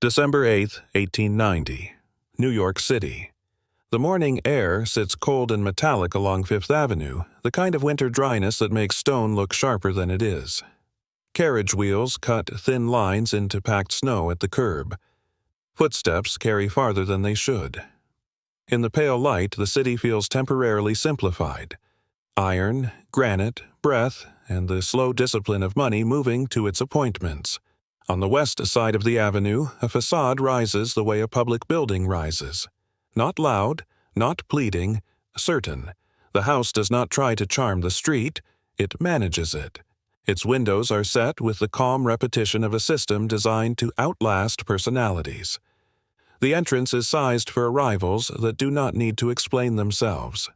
December 8, 1890. New York City. The morning air sits cold and metallic along Fifth Avenue, the kind of winter dryness that makes stone look sharper than it is. Carriage wheels cut thin lines into packed snow at the curb. Footsteps carry farther than they should. In the pale light, the city feels temporarily simplified. Iron, granite, breath, and the slow discipline of money moving to its appointments. On the west side of the avenue, a facade rises the way a public building rises. Not loud, not pleading, certain. The house does not try to charm the street, it manages it. Its windows are set with the calm repetition of a system designed to outlast personalities. The entrance is sized for arrivals that do not need to explain themselves.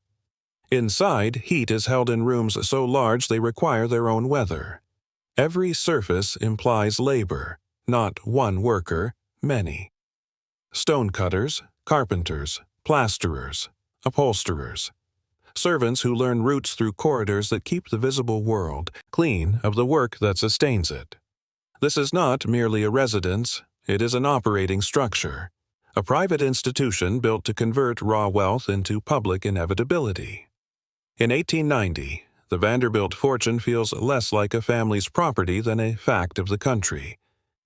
Inside, heat is held in rooms so large they require their own weather. Every surface implies labor, not one worker, many. Stonecutters, carpenters, plasterers, upholsterers. Servants who learn routes through corridors that keep the visible world clean of the work that sustains it. This is not merely a residence, it is an operating structure, a private institution built to convert raw wealth into public inevitability. In 1890, the Vanderbilt fortune feels less like a family's property than a fact of the country.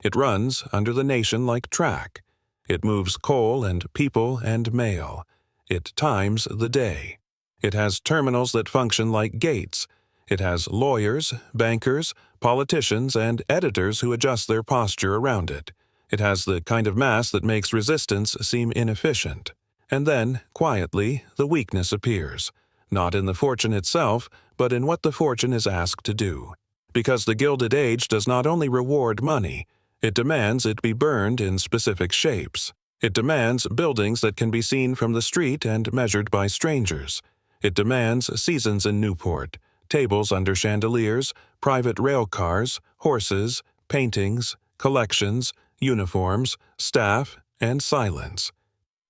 It runs under the nation like track. It moves coal and people and mail. It times the day. It has terminals that function like gates. It has lawyers, bankers, politicians, and editors who adjust their posture around it. It has the kind of mass that makes resistance seem inefficient. And then, quietly, the weakness appears. Not in the fortune itself, but in what the fortune is asked to do. Because the Gilded Age does not only reward money, it demands it be burned in specific shapes. It demands buildings that can be seen from the street and measured by strangers. It demands seasons in Newport, tables under chandeliers, private rail cars, horses, paintings, collections, uniforms, staff, and silence.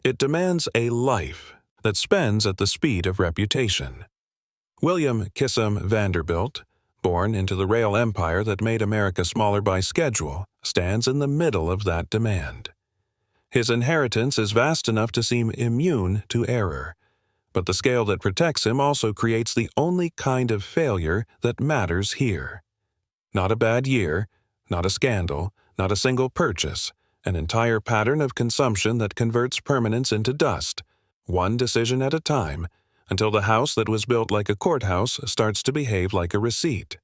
It demands a life that spends at the speed of reputation. William Kissam Vanderbilt, born into the rail empire that made America smaller by schedule, stands in the middle of that demand. His inheritance is vast enough to seem immune to error, but the scale that protects him also creates the only kind of failure that matters here. Not a bad year, not a scandal, not a single purchase, an entire pattern of consumption that converts permanence into dust, one decision at a time, until the house that was built like a courthouse starts to behave like a receipt.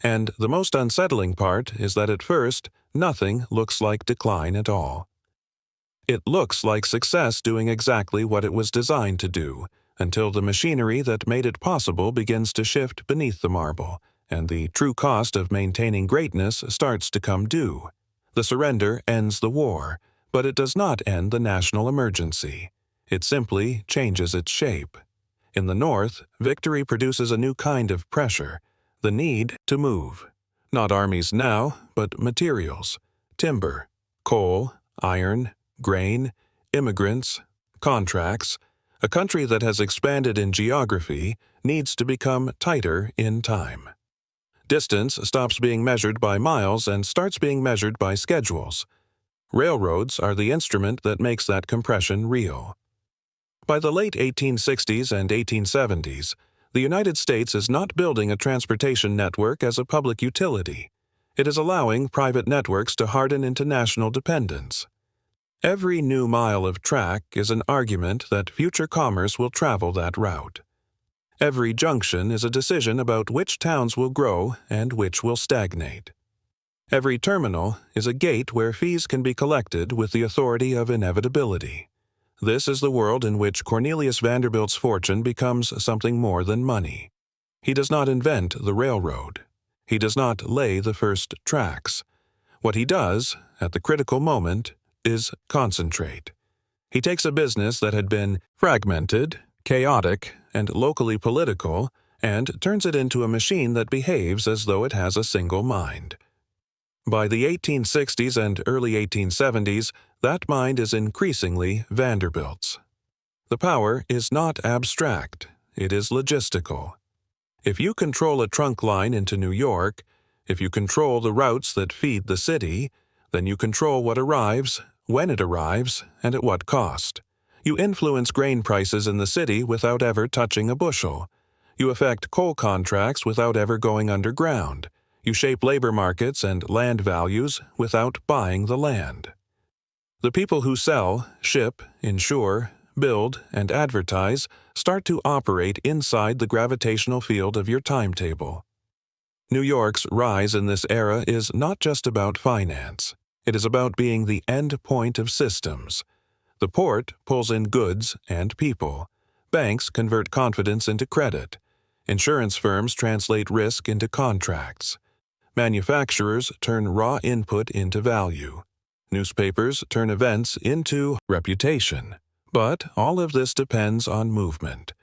And the most unsettling part is that at first, nothing looks like decline at all. It looks like success doing exactly what it was designed to do, until the machinery that made it possible begins to shift beneath the marble, and the true cost of maintaining greatness starts to come due. The surrender ends the war, but it does not end the national emergency. It simply changes its shape. In the North, victory produces a new kind of pressure, the need to move. Not armies now, but materials, timber, coal, iron, grain, immigrants, contracts. A country that has expanded in geography needs to become tighter in time. Distance stops being measured by miles and starts being measured by schedules. Railroads are the instrument that makes that compression real. By the late 1860s and 1870s, the United States is not building a transportation network as a public utility. It is allowing private networks to harden into national dependence. Every new mile of track is an argument that future commerce will travel that route. Every junction is a decision about which towns will grow and which will stagnate. Every terminal is a gate where fees can be collected with the authority of inevitability. This is the world in which Cornelius Vanderbilt's fortune becomes something more than money. He does not invent the railroad. He does not lay the first tracks. What he does, at the critical moment, is concentrate. He takes a business that had been fragmented, chaotic, and locally political, and turns it into a machine that behaves as though it has a single mind. By the 1860s and early 1870s, that mind is increasingly Vanderbilt's. The power is not abstract, it is logistical. If you control a trunk line into New York, if you control the routes that feed the city, Then you control what arrives, when it arrives, and at what cost. You influence grain prices in the city without ever touching a bushel. You affect coal contracts without ever going underground. You shape labor markets and land values without buying the land. The people who sell, ship, insure, build, and advertise start to operate inside the gravitational field of your timetable. New York's rise in this era is not just about finance. It is about being the end point of systems. The port pulls in goods and people. Banks convert confidence into credit. Insurance firms translate risk into contracts. Manufacturers turn raw input into value. Newspapers turn events into reputation. But all of this depends on movement.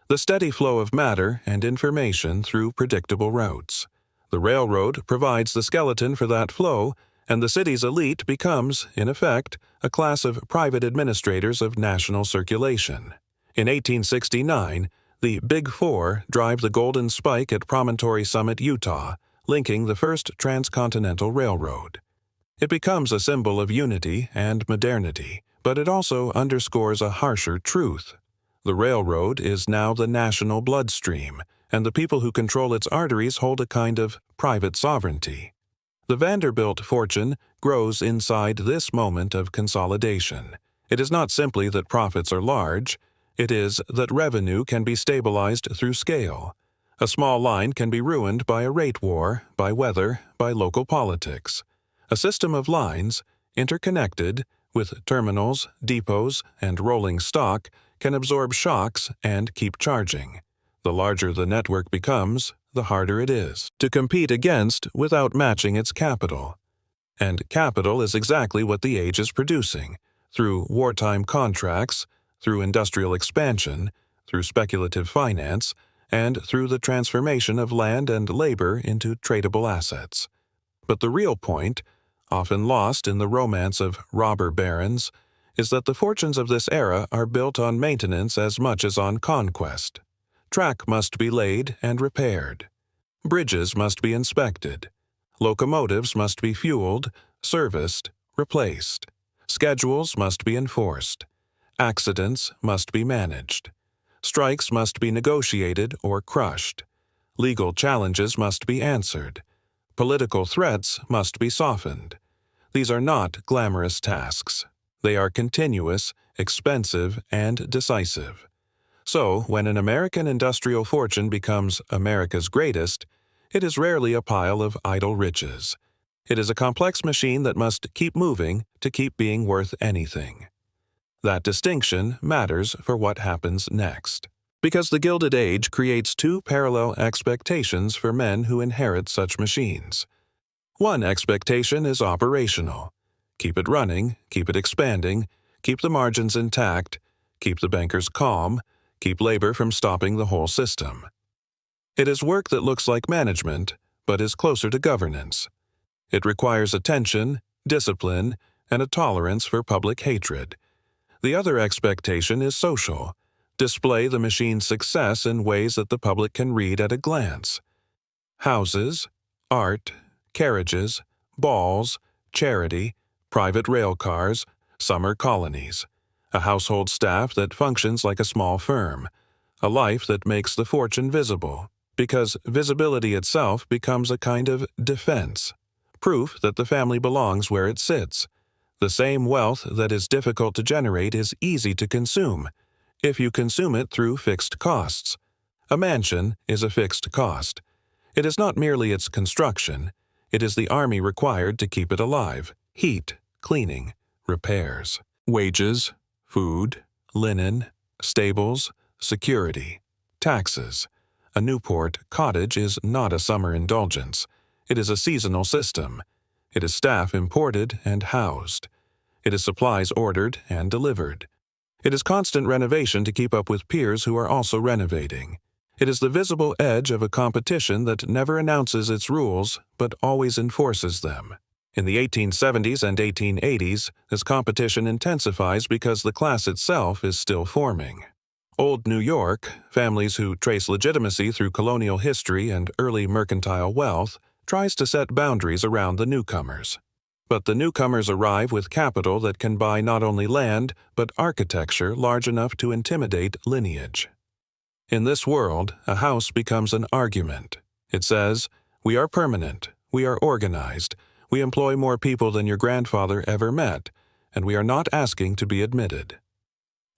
The steady flow of matter and information through predictable routes. The railroad provides the skeleton for that flow, and the city's elite becomes, in effect, a class of private administrators of national circulation. In 1869, the Big Four drive the Golden Spike at Promontory Summit, Utah, linking the first transcontinental railroad. It becomes a symbol of unity and modernity, but it also underscores a harsher truth. The railroad is now the national bloodstream, and the people who control its arteries hold a kind of private sovereignty. The Vanderbilt fortune grows inside this moment of consolidation. It is not simply that profits are large, it is that revenue can be stabilized through scale. A small line can be ruined by a rate war, by weather, by local politics. A system of lines, interconnected, with terminals, depots, and rolling stock, can absorb shocks and keep charging. The larger the network becomes, the harder it is to compete against without matching its capital. And capital is exactly what the age is producing, through wartime contracts, through industrial expansion, through speculative finance, and through the transformation of land and labor into tradable assets. But the real point, often lost in the romance of robber barons, is that the fortunes of this era are built on maintenance as much as on conquest. Track must be laid and repaired. Bridges must be inspected. Locomotives must be fueled, serviced, replaced. Schedules must be enforced. Accidents must be managed. Strikes must be negotiated or crushed. Legal challenges must be answered. Political threats must be softened. These are not glamorous tasks. They are continuous, expensive, and decisive. So, when an American industrial fortune becomes America's greatest, it is rarely a pile of idle riches. It is a complex machine that must keep moving to keep being worth anything. That distinction matters for what happens next, because the Gilded Age creates two parallel expectations for men who inherit such machines. One expectation is operational. Keep it running, keep it expanding, keep the margins intact, keep the bankers calm, keep labor from stopping the whole system. It is work that looks like management, but is closer to governance. It requires attention, discipline, and a tolerance for public hatred. The other expectation is social. Display the machine's success in ways that the public can read at a glance. Houses, art, carriages, balls, charity, private rail cars, summer colonies. A household staff that functions like a small firm. A life that makes the fortune visible, because visibility itself becomes a kind of defense. Proof that the family belongs where it sits. The same wealth that is difficult to generate is easy to consume, if you consume it through fixed costs. A mansion is a fixed cost. It is not merely its construction, it is the army required to keep it alive, heat, cleaning, repairs, wages, food, linen, stables, security, taxes. A Newport cottage is not a summer indulgence. It is a seasonal system. It is staff imported and housed. It is supplies ordered and delivered. It is constant renovation to keep up with peers who are also renovating. It is the visible edge of a competition that never announces its rules but always enforces them. In the 1870s and 1880s, this competition intensifies because the class itself is still forming. Old New York, families who trace legitimacy through colonial history and early mercantile wealth, tries to set boundaries around the newcomers. But the newcomers arrive with capital that can buy not only land, but architecture large enough to intimidate lineage. In this world, a house becomes an argument. It says, "We are permanent, we are organized, we employ more people than your grandfather ever met, and we are not asking to be admitted."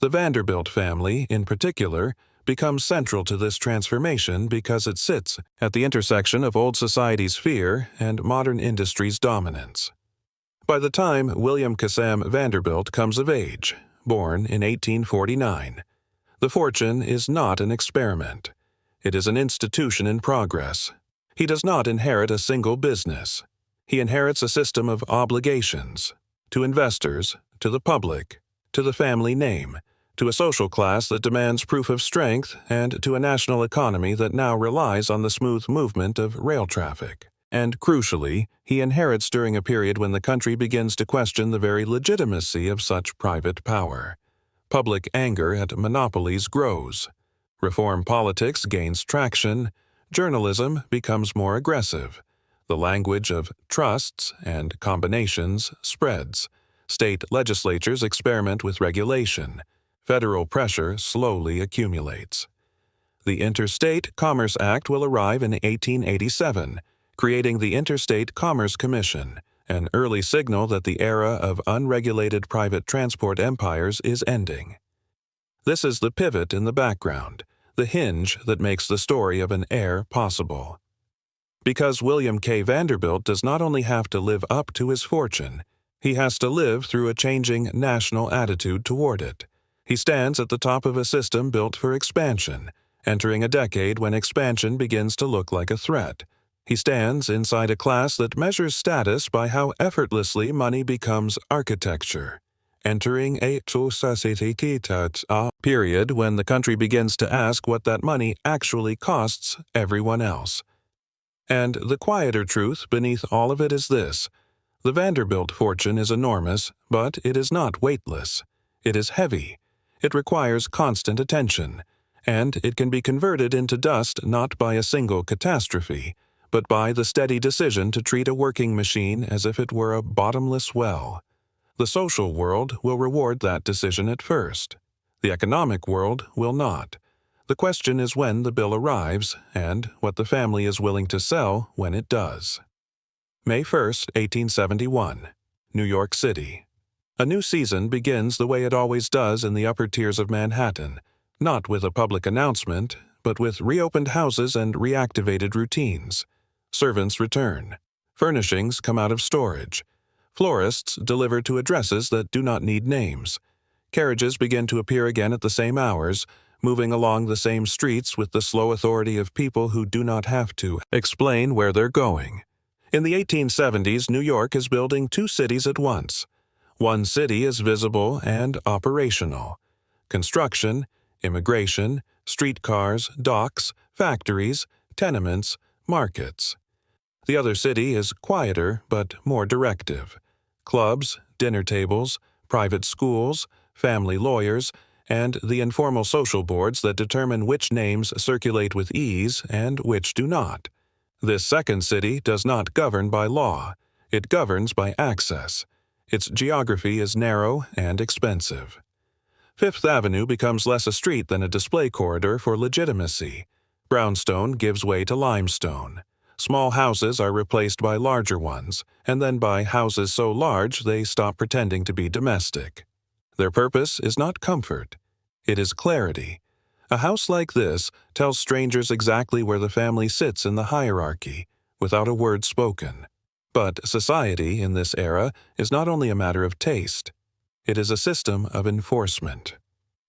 The Vanderbilt family, in particular, becomes central to this transformation because it sits at the intersection of old society's fear and modern industry's dominance. By the time William Cassam Vanderbilt comes of age, born in 1849, the fortune is not an experiment. It is an institution in progress. He does not inherit a single business. He inherits a system of obligations to investors, to the public, to the family name, to a social class that demands proof of strength, and to a national economy that now relies on the smooth movement of rail traffic. And crucially, he inherits during a period when the country begins to question the very legitimacy of such private power. Public anger at monopolies grows. Reform politics gains traction. Journalism becomes more aggressive. The language of trusts and combinations spreads. State legislatures experiment with regulation. Federal pressure slowly accumulates. The Interstate Commerce Act will arrive in 1887, creating the Interstate Commerce Commission, an early signal that the era of unregulated private transport empires is ending. This is the pivot in the background, the hinge that makes the story of an heir possible. Because William K. Vanderbilt does not only have to live up to his fortune, he has to live through a changing national attitude toward it. He stands at the top of a system built for expansion, entering a decade when expansion begins to look like a threat. He stands inside a class that measures status by how effortlessly money becomes architecture, entering a period when the country begins to ask what that money actually costs everyone else. And the quieter truth beneath all of it is this: the Vanderbilt fortune is enormous, but it is not weightless. It is heavy. It requires constant attention, and it can be converted into dust not by a single catastrophe, but by the steady decision to treat a working machine as if it were a bottomless well. The social world will reward that decision at first. The economic world will not. The question is when the bill arrives, and what the family is willing to sell when it does. May 1st, 1871, New York City. A new season begins the way it always does in the upper tiers of Manhattan, not with a public announcement, but with reopened houses and reactivated routines. Servants return. Furnishings come out of storage. Florists deliver to addresses that do not need names. Carriages begin to appear again at the same hours, moving along the same streets with the slow authority of people who do not have to explain where they're going. In the 1870s, New York is building two cities at once. One city is visible and operational. Construction, immigration, streetcars, docks, factories, tenements, markets. The other city is quieter but more directive. Clubs, dinner tables, private schools, family lawyers, and the informal social boards that determine which names circulate with ease and which do not. This second city does not govern by law. It governs by access. Its geography is narrow and expensive. Fifth Avenue becomes less a street than a display corridor for legitimacy. Brownstone gives way to limestone. Small houses are replaced by larger ones, and then by houses so large they stop pretending to be domestic. Their purpose is not comfort. It is clarity. A house like this tells strangers exactly where the family sits in the hierarchy, without a word spoken. But society in this era is not only a matter of taste. It is a system of enforcement.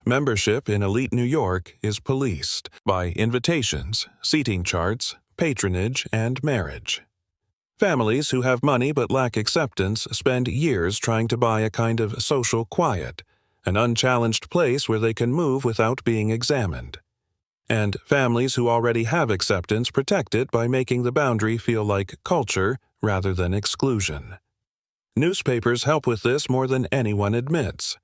Membership in elite New York is policed by invitations, seating charts, patronage, and marriage. Families who have money but lack acceptance spend years trying to buy a kind of social quiet, an unchallenged place where they can move without being examined. And families who already have acceptance protect it by making the boundary feel like culture rather than exclusion. Newspapers help with this more than anyone admits.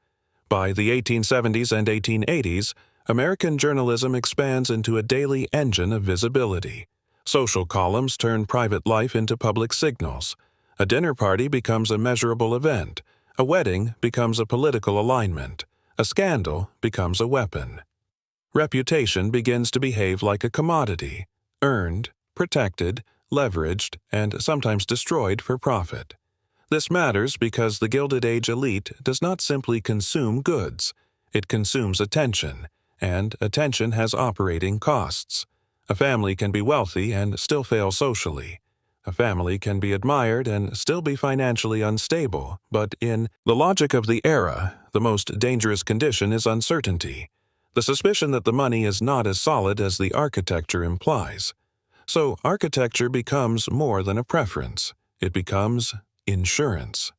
By the 1870s and 1880s, American journalism expands into a daily engine of visibility. Social columns turn private life into public signals. A dinner party becomes a measurable event. A wedding becomes a political alignment. A scandal becomes a weapon. Reputation begins to behave like a commodity, earned, protected, leveraged, and sometimes destroyed for profit. This matters because the Gilded Age elite does not simply consume goods. It consumes attention, and attention has operating costs. A family can be wealthy and still fail socially. A family can be admired and still be financially unstable, but in the logic of the era, the most dangerous condition is uncertainty. The suspicion that the money is not as solid as the architecture implies. So architecture becomes more than a preference. It becomes insurance.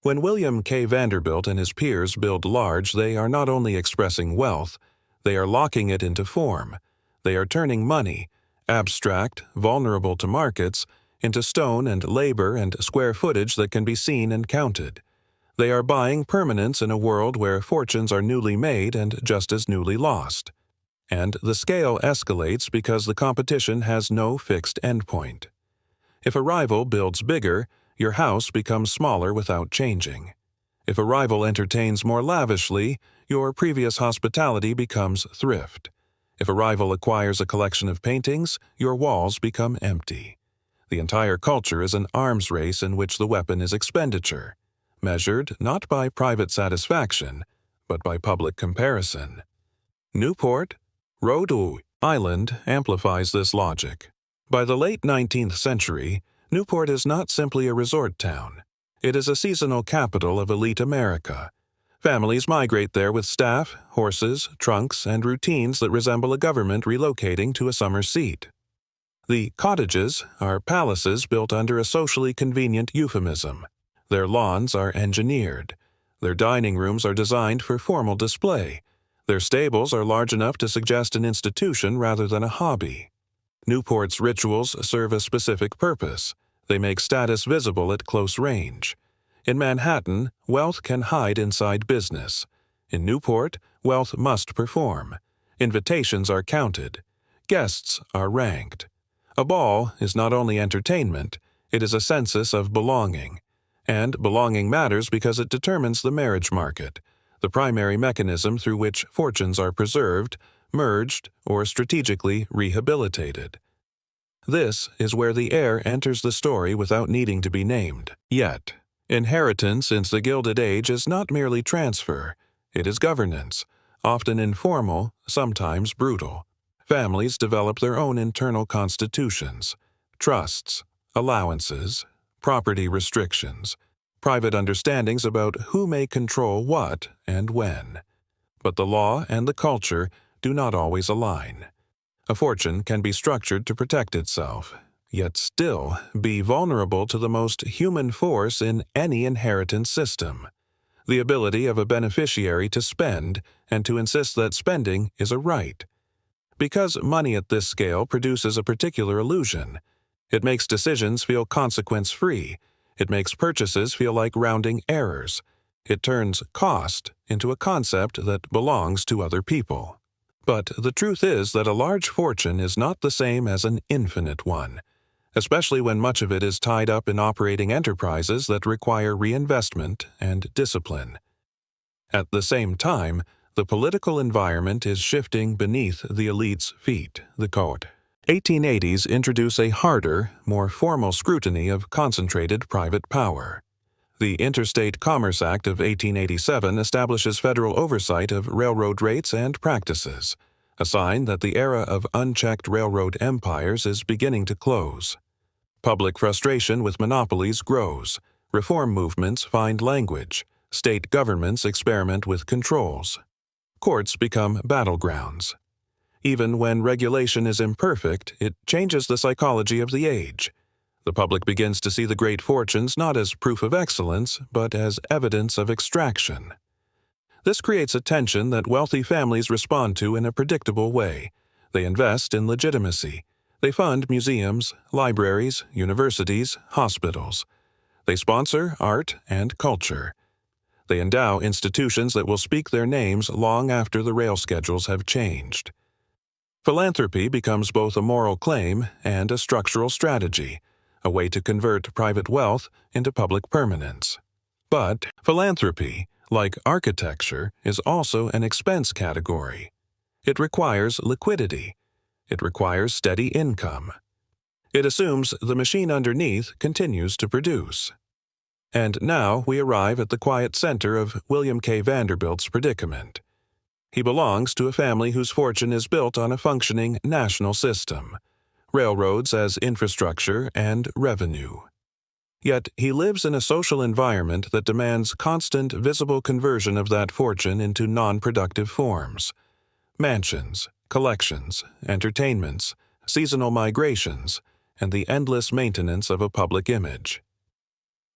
When William K. Vanderbilt and his peers build large, they are not only expressing wealth, they are locking it into form. They are turning money, abstract, vulnerable to markets, into stone and labor and square footage that can be seen and counted. They are buying permanence in a world where fortunes are newly made and just as newly lost. And the scale escalates because the competition has no fixed endpoint. If a rival builds bigger, your house becomes smaller without changing. If a rival entertains more lavishly, your previous hospitality becomes thrift. If a rival acquires a collection of paintings, your walls become empty. The entire culture is an arms race in which the weapon is expenditure, measured not by private satisfaction, but by public comparison. Newport, Rhode Island amplifies this logic. By the late 19th century, Newport is not simply a resort town. It is a seasonal capital of elite America. Families migrate there with staff, horses, trunks, and routines that resemble a government relocating to a summer seat. The cottages are palaces built under a socially convenient euphemism. Their lawns are engineered. Their dining rooms are designed for formal display. Their stables are large enough to suggest an institution rather than a hobby. Newport's rituals serve a specific purpose. They make status visible at close range. In Manhattan, wealth can hide inside business. In Newport, wealth must perform. Invitations are counted. Guests are ranked. A ball is not only entertainment, it is a census of belonging. And belonging matters because it determines the marriage market, the primary mechanism through which fortunes are preserved, merged, or strategically rehabilitated. This is where the heir enters the story without needing to be named. Yet, inheritance since the Gilded Age is not merely transfer, it is governance, often informal, sometimes brutal. Families develop their own internal constitutions, trusts, allowances, property restrictions, private understandings about who may control what and when. But the law and the culture do not always align. A fortune can be structured to protect itself, yet still be vulnerable to the most human force in any inheritance system, the ability of a beneficiary to spend and to insist that spending is a right. Because money at this scale produces a particular illusion, it makes decisions feel consequence-free, it makes purchases feel like rounding errors, it turns cost into a concept that belongs to other people. But the truth is that a large fortune is not the same as an infinite one, especially when much of it is tied up in operating enterprises that require reinvestment and discipline. At the same time, the political environment is shifting beneath the elite's feet, the code. 1880s introduce a harder, more formal scrutiny of concentrated private power. The Interstate Commerce Act of 1887 establishes federal oversight of railroad rates and practices, a sign that the era of unchecked railroad empires is beginning to close. Public frustration with monopolies grows. Reform movements find language. State governments experiment with controls. Courts become battlegrounds. Even when regulation is imperfect, it changes the psychology of the age. The public begins to see the great fortunes not as proof of excellence, but as evidence of extraction. This creates a tension that wealthy families respond to in a predictable way. They invest in legitimacy. They fund museums, libraries, universities, hospitals. They sponsor art and culture. They endow institutions that will speak their names long after the rail schedules have changed. Philanthropy becomes both a moral claim and a structural strategy. a way to convert private wealth into public permanence. But philanthropy, like architecture, is also an expense category. It requires liquidity. It requires steady income. It assumes the machine underneath continues to produce. And now we arrive at the quiet center of William K. Vanderbilt's predicament. He belongs to a family whose fortune is built on a functioning national system, railroads as infrastructure and revenue. Yet he lives in a social environment that demands constant visible conversion of that fortune into non-productive forms. Mansions, collections, entertainments, seasonal migrations, and the endless maintenance of a public image.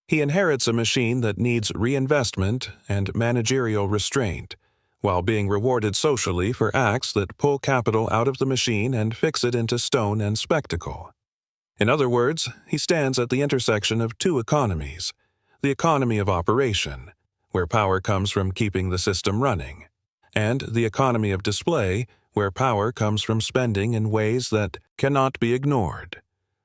He inherits a machine that needs reinvestment and managerial restraint, while being rewarded socially for acts that pull capital out of the machine and fix it into stone and spectacle. In other words, he stands at the intersection of two economies: the economy of operation, where power comes from keeping the system running, and the economy of display, where power comes from spending in ways that cannot be ignored.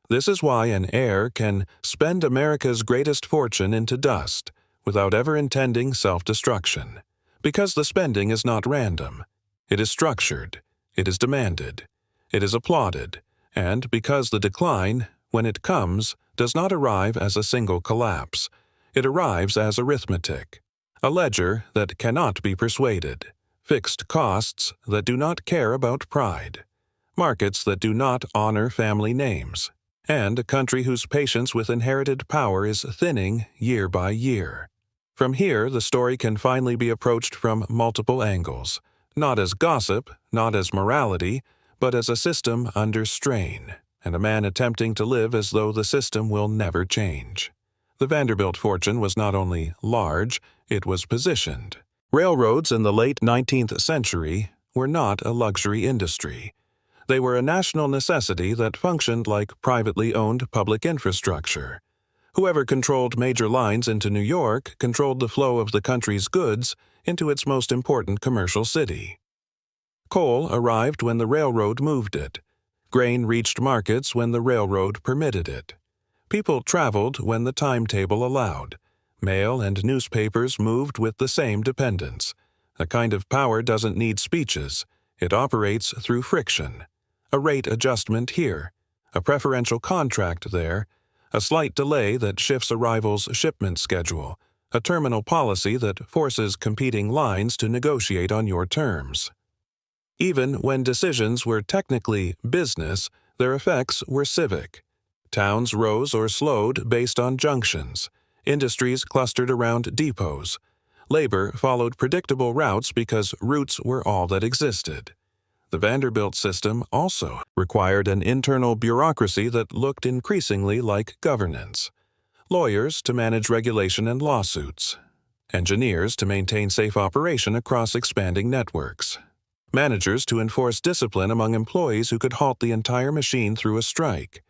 This is why an heir can spend America's greatest fortune into dust without ever intending self-destruction, because the spending is not random. It is structured, it is demanded, it is applauded, and because the decline, when it comes, does not arrive as a single collapse, it arrives as arithmetic, a ledger that cannot be persuaded, fixed costs that do not care about pride, markets that do not honor family names, and a country whose patience with inherited power is thinning year by year. From here, the story can finally be approached from multiple angles, not as gossip, not as morality, but as a system under strain, and a man attempting to live as though the system will never change. The Vanderbilt fortune was not only large, it was positioned. Railroads in the late 19th century were not a luxury industry. They were a national necessity that functioned like privately owned public infrastructure. Whoever controlled major lines into New York controlled the flow of the country's goods into its most important commercial city. Coal arrived when the railroad moved it. Grain reached markets when the railroad permitted it. People traveled when the timetable allowed. Mail and newspapers moved with the same dependence. A kind of power doesn't need speeches. It operates through friction. A rate adjustment here, a preferential contract there, a slight delay that shifts a rival's shipment schedule, a terminal policy that forces competing lines to negotiate on your terms. Even when decisions were technically business, their effects were civic. Towns rose or slowed based on junctions. Industries clustered around depots. Labor followed predictable routes because routes were all that existed. The Vanderbilt system also required an internal bureaucracy that looked increasingly like governance. Lawyers to manage regulation and lawsuits. Engineers to maintain safe operation across expanding networks. Managers to enforce discipline among employees who could halt the entire machine through a strike.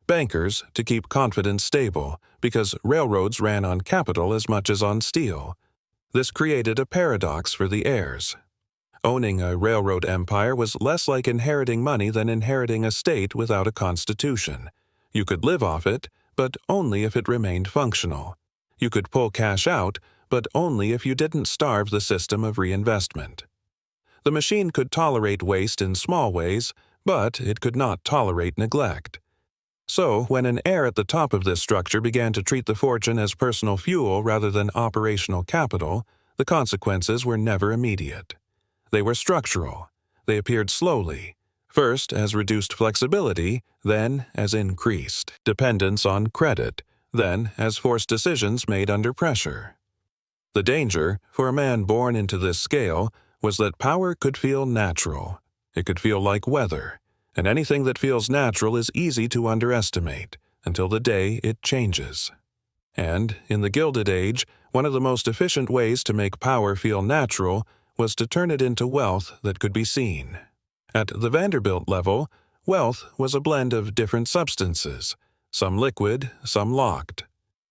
Bankers to keep confidence stable, because railroads ran on capital as much as on steel. This created a paradox for the heirs. Owning a railroad empire was less like inheriting money than inheriting a state without a constitution. You could live off it, but only if it remained functional. You could pull cash out, but only if you didn't starve the system of reinvestment. The machine could tolerate waste in small ways, but it could not tolerate neglect. So, when an heir at the top of this structure began to treat the fortune as personal fuel rather than operational capital, the consequences were never immediate. They were structural. They appeared slowly, first as reduced flexibility, then as increased dependence on credit, then as forced decisions made under pressure. The danger, for a man born into this scale, was that power could feel natural. It could feel like weather, and anything that feels natural is easy to underestimate until the day it changes. And, in the Gilded Age, one of the most efficient ways to make power feel natural was to turn it into wealth that could be seen. At the Vanderbilt level, wealth was a blend of different substances, some liquid, some locked.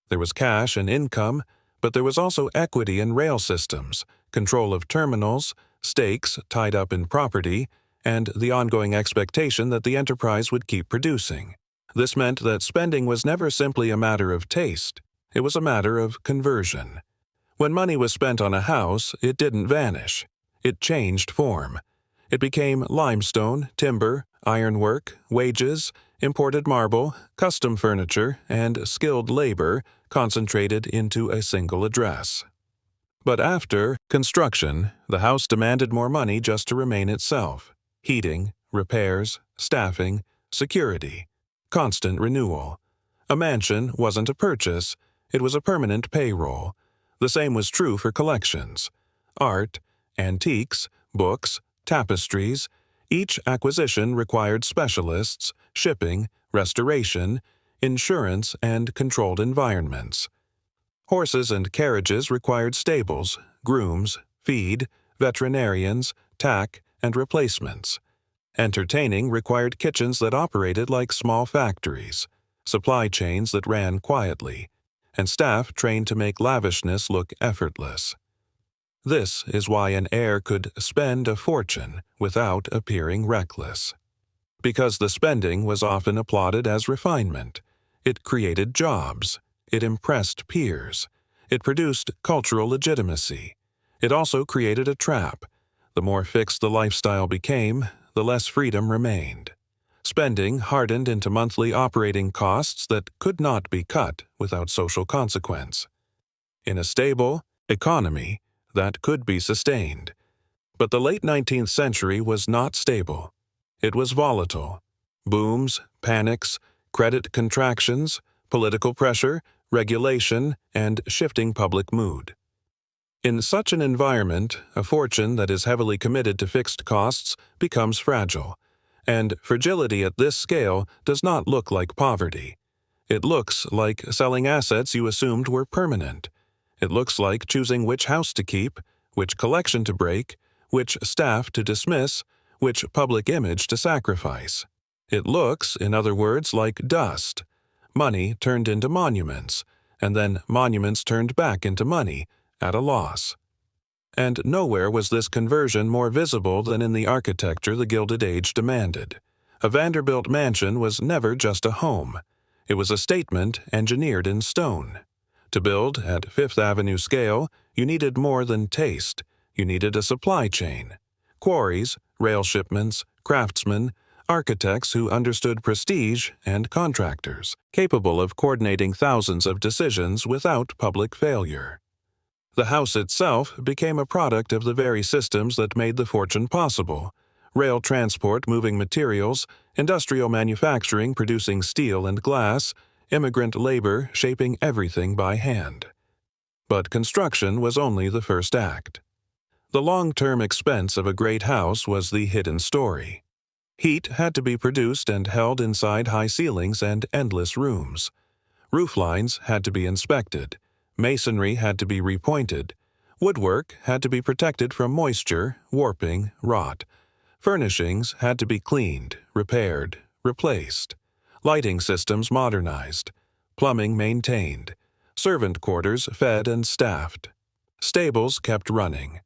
There was cash and income, but there was also equity in rail systems, control of terminals, stakes tied up in property, and the ongoing expectation that the enterprise would keep producing. This meant that spending was never simply a matter of taste. It was a matter of conversion. When money was spent on a house, it didn't vanish. It changed form. It became limestone, timber, ironwork, wages, imported marble, custom furniture, and skilled labor concentrated into a single address. But after construction, the house demanded more money just to remain itself. Heating, repairs, staffing, security, constant renewal. A mansion wasn't a purchase, it was a permanent payroll. The same was true for collections. Art, antiques, books, tapestries. Each acquisition required specialists, shipping, restoration, insurance, and controlled environments. Horses and carriages required stables, grooms, feed, veterinarians, tack, and replacements. Entertaining required kitchens that operated like small factories, supply chains that ran quietly, and staff trained to make lavishness look effortless. This is why an heir could spend a fortune without appearing reckless. Because the spending was often applauded as refinement. It created jobs. It impressed peers. It produced cultural legitimacy. It also created a trap. The more fixed the lifestyle became, the less freedom remained. Spending hardened into monthly operating costs that could not be cut without social consequence. In a stable economy, that could be sustained. But the late 19th century was not stable. It was volatile. Booms, panics, credit contractions, political pressure, regulation, and shifting public mood. In such an environment, a fortune that is heavily committed to fixed costs becomes fragile, and fragility at this scale does not look like poverty. It looks like selling assets you assumed were permanent. It looks like choosing which house to keep, which collection to break, which staff to dismiss, which public image to sacrifice. It looks, in other words, like dust. Money turned into monuments, and then monuments turned back into money, at a loss. And nowhere was this conversion more visible than in the architecture the Gilded Age demanded. A Vanderbilt mansion was never just a home. It was a statement engineered in stone. To build at Fifth Avenue scale, you needed more than taste. You needed a supply chain. Quarries, rail shipments, craftsmen, architects who understood prestige, and contractors, capable of coordinating thousands of decisions without public failure. The house itself became a product of the very systems that made the fortune possible: rail transport moving materials, industrial manufacturing producing steel and glass, immigrant labor shaping everything by hand. But construction was only the first act. The long-term expense of a great house was the hidden story. Heat had to be produced and held inside high ceilings and endless rooms. Roof lines had to be inspected. Masonry had to be repointed. Woodwork had to be protected from moisture, warping, rot. Furnishings had to be cleaned, repaired, replaced. Lighting systems modernized. Plumbing maintained. Servant quarters fed and staffed. Stables kept running.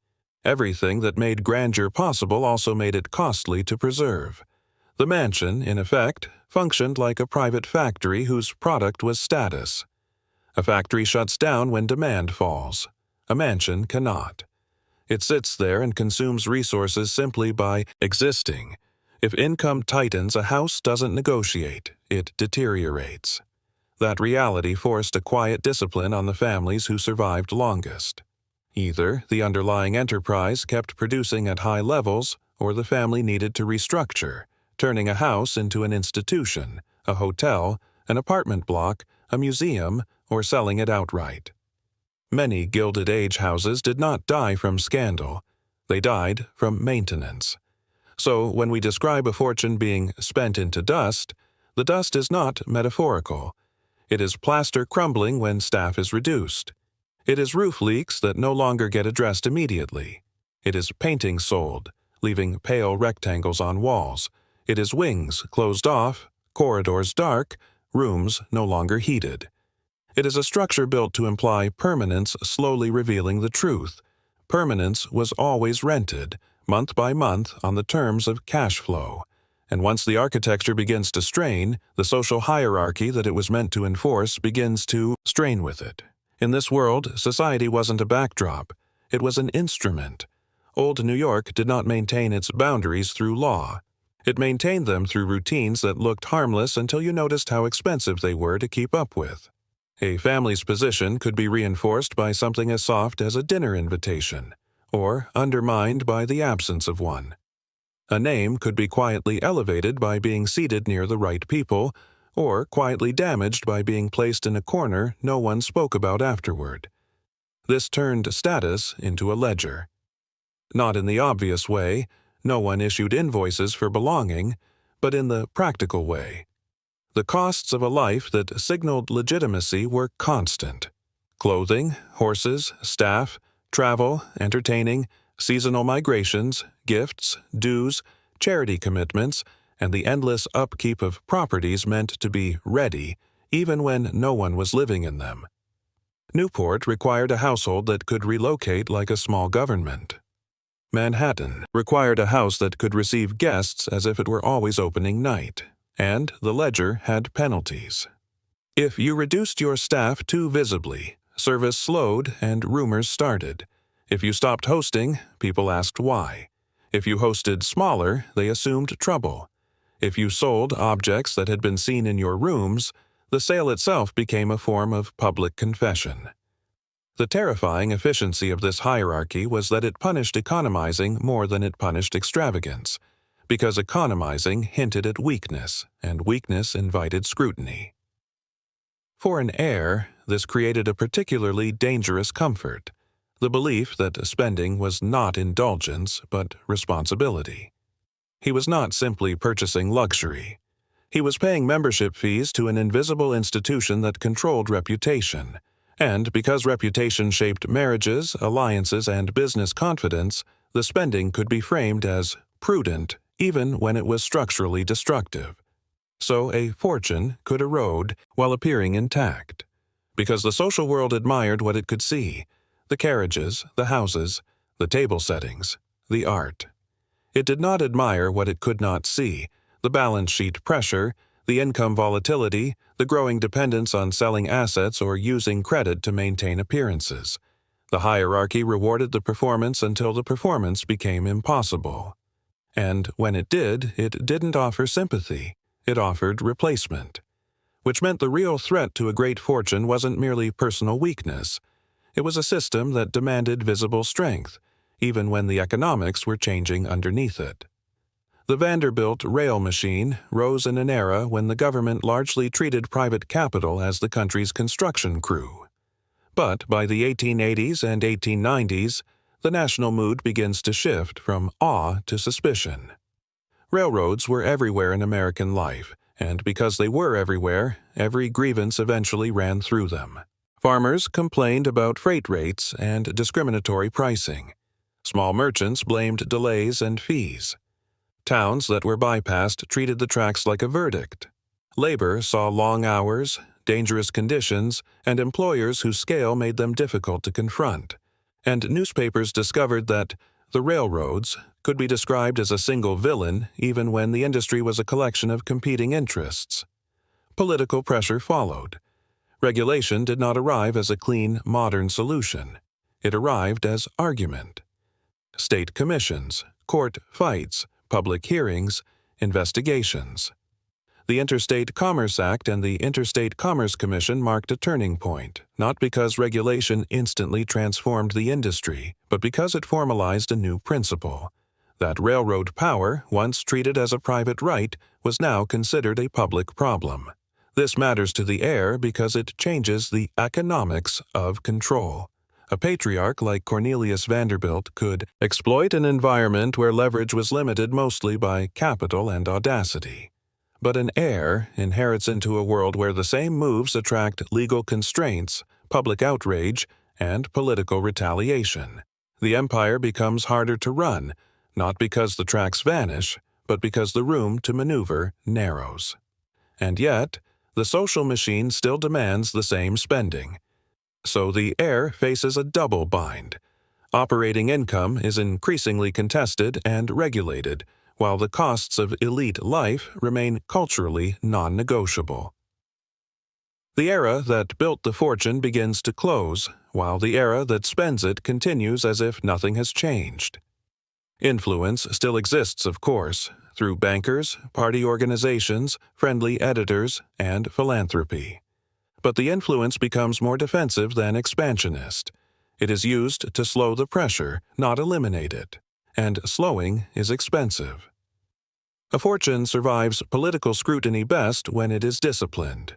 Everything that made grandeur possible also made it costly to preserve. The mansion, in effect, functioned like a private factory whose product was status. A factory shuts down when demand falls. A mansion cannot. It sits there and consumes resources simply by existing. If income tightens, a house doesn't negotiate, it deteriorates. That reality forced a quiet discipline on the families who survived longest. Either the underlying enterprise kept producing at high levels, or the family needed to restructure, turning a house into an institution, a hotel, an apartment block, a museum, or selling it outright. Many Gilded Age houses did not die from scandal. They died from maintenance. So when we describe a fortune being spent into dust, the dust is not metaphorical. It is plaster crumbling when staff is reduced. It is roof leaks that no longer get addressed immediately. It is painting sold, leaving pale rectangles on walls. It is wings closed off, corridors dark, rooms no longer heated. It is a structure built to imply permanence, slowly revealing the truth. Permanence was always rented, month by month on the terms of cash flow. And once the architecture begins to strain, the social hierarchy that it was meant to enforce begins to strain with it. In this world, society wasn't a backdrop. It was an instrument. Old New York did not maintain its boundaries through law. It maintained them through routines that looked harmless until you noticed how expensive they were to keep up with. A family's position could be reinforced by something as soft as a dinner invitation, or undermined by the absence of one. A name could be quietly elevated by being seated near the right people, or quietly damaged by being placed in a corner no one spoke about afterward. This turned status into a ledger. Not in the obvious way, no one issued invoices for belonging, but in the practical way. The costs of a life that signaled legitimacy were constant. Clothing, horses, staff, travel, entertaining, seasonal migrations, gifts, dues, charity commitments, and the endless upkeep of properties meant to be ready, even when no one was living in them. Newport required a household that could relocate like a small government. Manhattan required a house that could receive guests as if it were always opening night, and the ledger had penalties. If you reduced your staff too visibly, service slowed and rumors started. If you stopped hosting, people asked why. If you hosted smaller, they assumed trouble. If you sold objects that had been seen in your rooms, the sale itself became a form of public confession. The terrifying efficiency of this hierarchy was that it punished economizing more than it punished extravagance, because economizing hinted at weakness, and weakness invited scrutiny. For an heir, this created a particularly dangerous comfort, the belief that spending was not indulgence but responsibility. He was not simply purchasing luxury. He was paying membership fees to an invisible institution that controlled reputation. And because reputation shaped marriages, alliances, and business confidence, the spending could be framed as prudent even when it was structurally destructive. So a fortune could erode while appearing intact. Because the social world admired what it could see: the carriages, the houses, the table settings, the art. It did not admire what it could not see: the balance sheet pressure, the income volatility, the growing dependence on selling assets or using credit to maintain appearances. The hierarchy rewarded the performance until the performance became impossible. And when it did, it didn't offer sympathy. It offered replacement. Which meant the real threat to a great fortune wasn't merely personal weakness. It was a system that demanded visible strength, even when the economics were changing underneath it. The Vanderbilt rail machine rose in an era when the government largely treated private capital as the country's construction crew. But by the 1880s and 1890s, the national mood begins to shift from awe to suspicion. Railroads were everywhere in American life, and because they were everywhere, every grievance eventually ran through them. Farmers complained about freight rates and discriminatory pricing. Small merchants blamed delays and fees. Towns that were bypassed treated the tracks like a verdict. Labor saw long hours, dangerous conditions, and employers whose scale made them difficult to confront. And newspapers discovered that the railroads could be described as a single villain even when the industry was a collection of competing interests. Political pressure followed. Regulation did not arrive as a clean, modern solution. It arrived as argument. State commissions, court fights, public hearings, investigations. The Interstate Commerce Act and the Interstate Commerce Commission marked a turning point, not because regulation instantly transformed the industry, but because it formalized a new principle: that railroad power, once treated as a private right, was now considered a public problem. This matters to the heir because it changes the economics of control. A patriarch like Cornelius Vanderbilt could exploit an environment where leverage was limited mostly by capital and audacity. But an heir inherits into a world where the same moves attract legal constraints, public outrage, and political retaliation. The empire becomes harder to run, not because the tracks vanish, but because the room to maneuver narrows. And yet, the social machine still demands the same spending. So the heir faces a double bind. Operating income is increasingly contested and regulated, while the costs of elite life remain culturally non-negotiable. The era that built the fortune begins to close, while the era that spends it continues as if nothing has changed. Influence still exists, of course, through bankers, party organizations, friendly editors, and philanthropy. But the influence becomes more defensive than expansionist. It is used to slow the pressure, not eliminate it, and slowing is expensive. A fortune survives political scrutiny best when it is disciplined.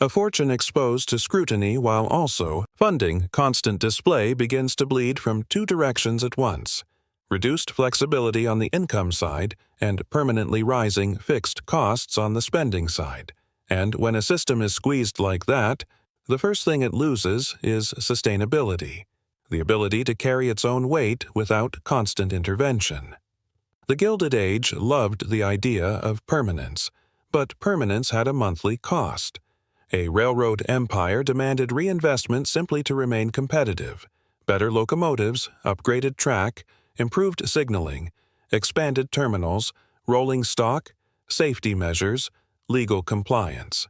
A fortune exposed to scrutiny while also funding constant display begins to bleed from two directions at once: reduced flexibility on the income side and permanently rising fixed costs on the spending side. And when a system is squeezed like that, the first thing it loses is sustainability, the ability to carry its own weight without constant intervention. The Gilded Age loved the idea of permanence, but permanence had a monthly cost. A railroad empire demanded reinvestment simply to remain competitive: better locomotives, upgraded track, improved signaling, expanded terminals, rolling stock, safety measures, legal compliance.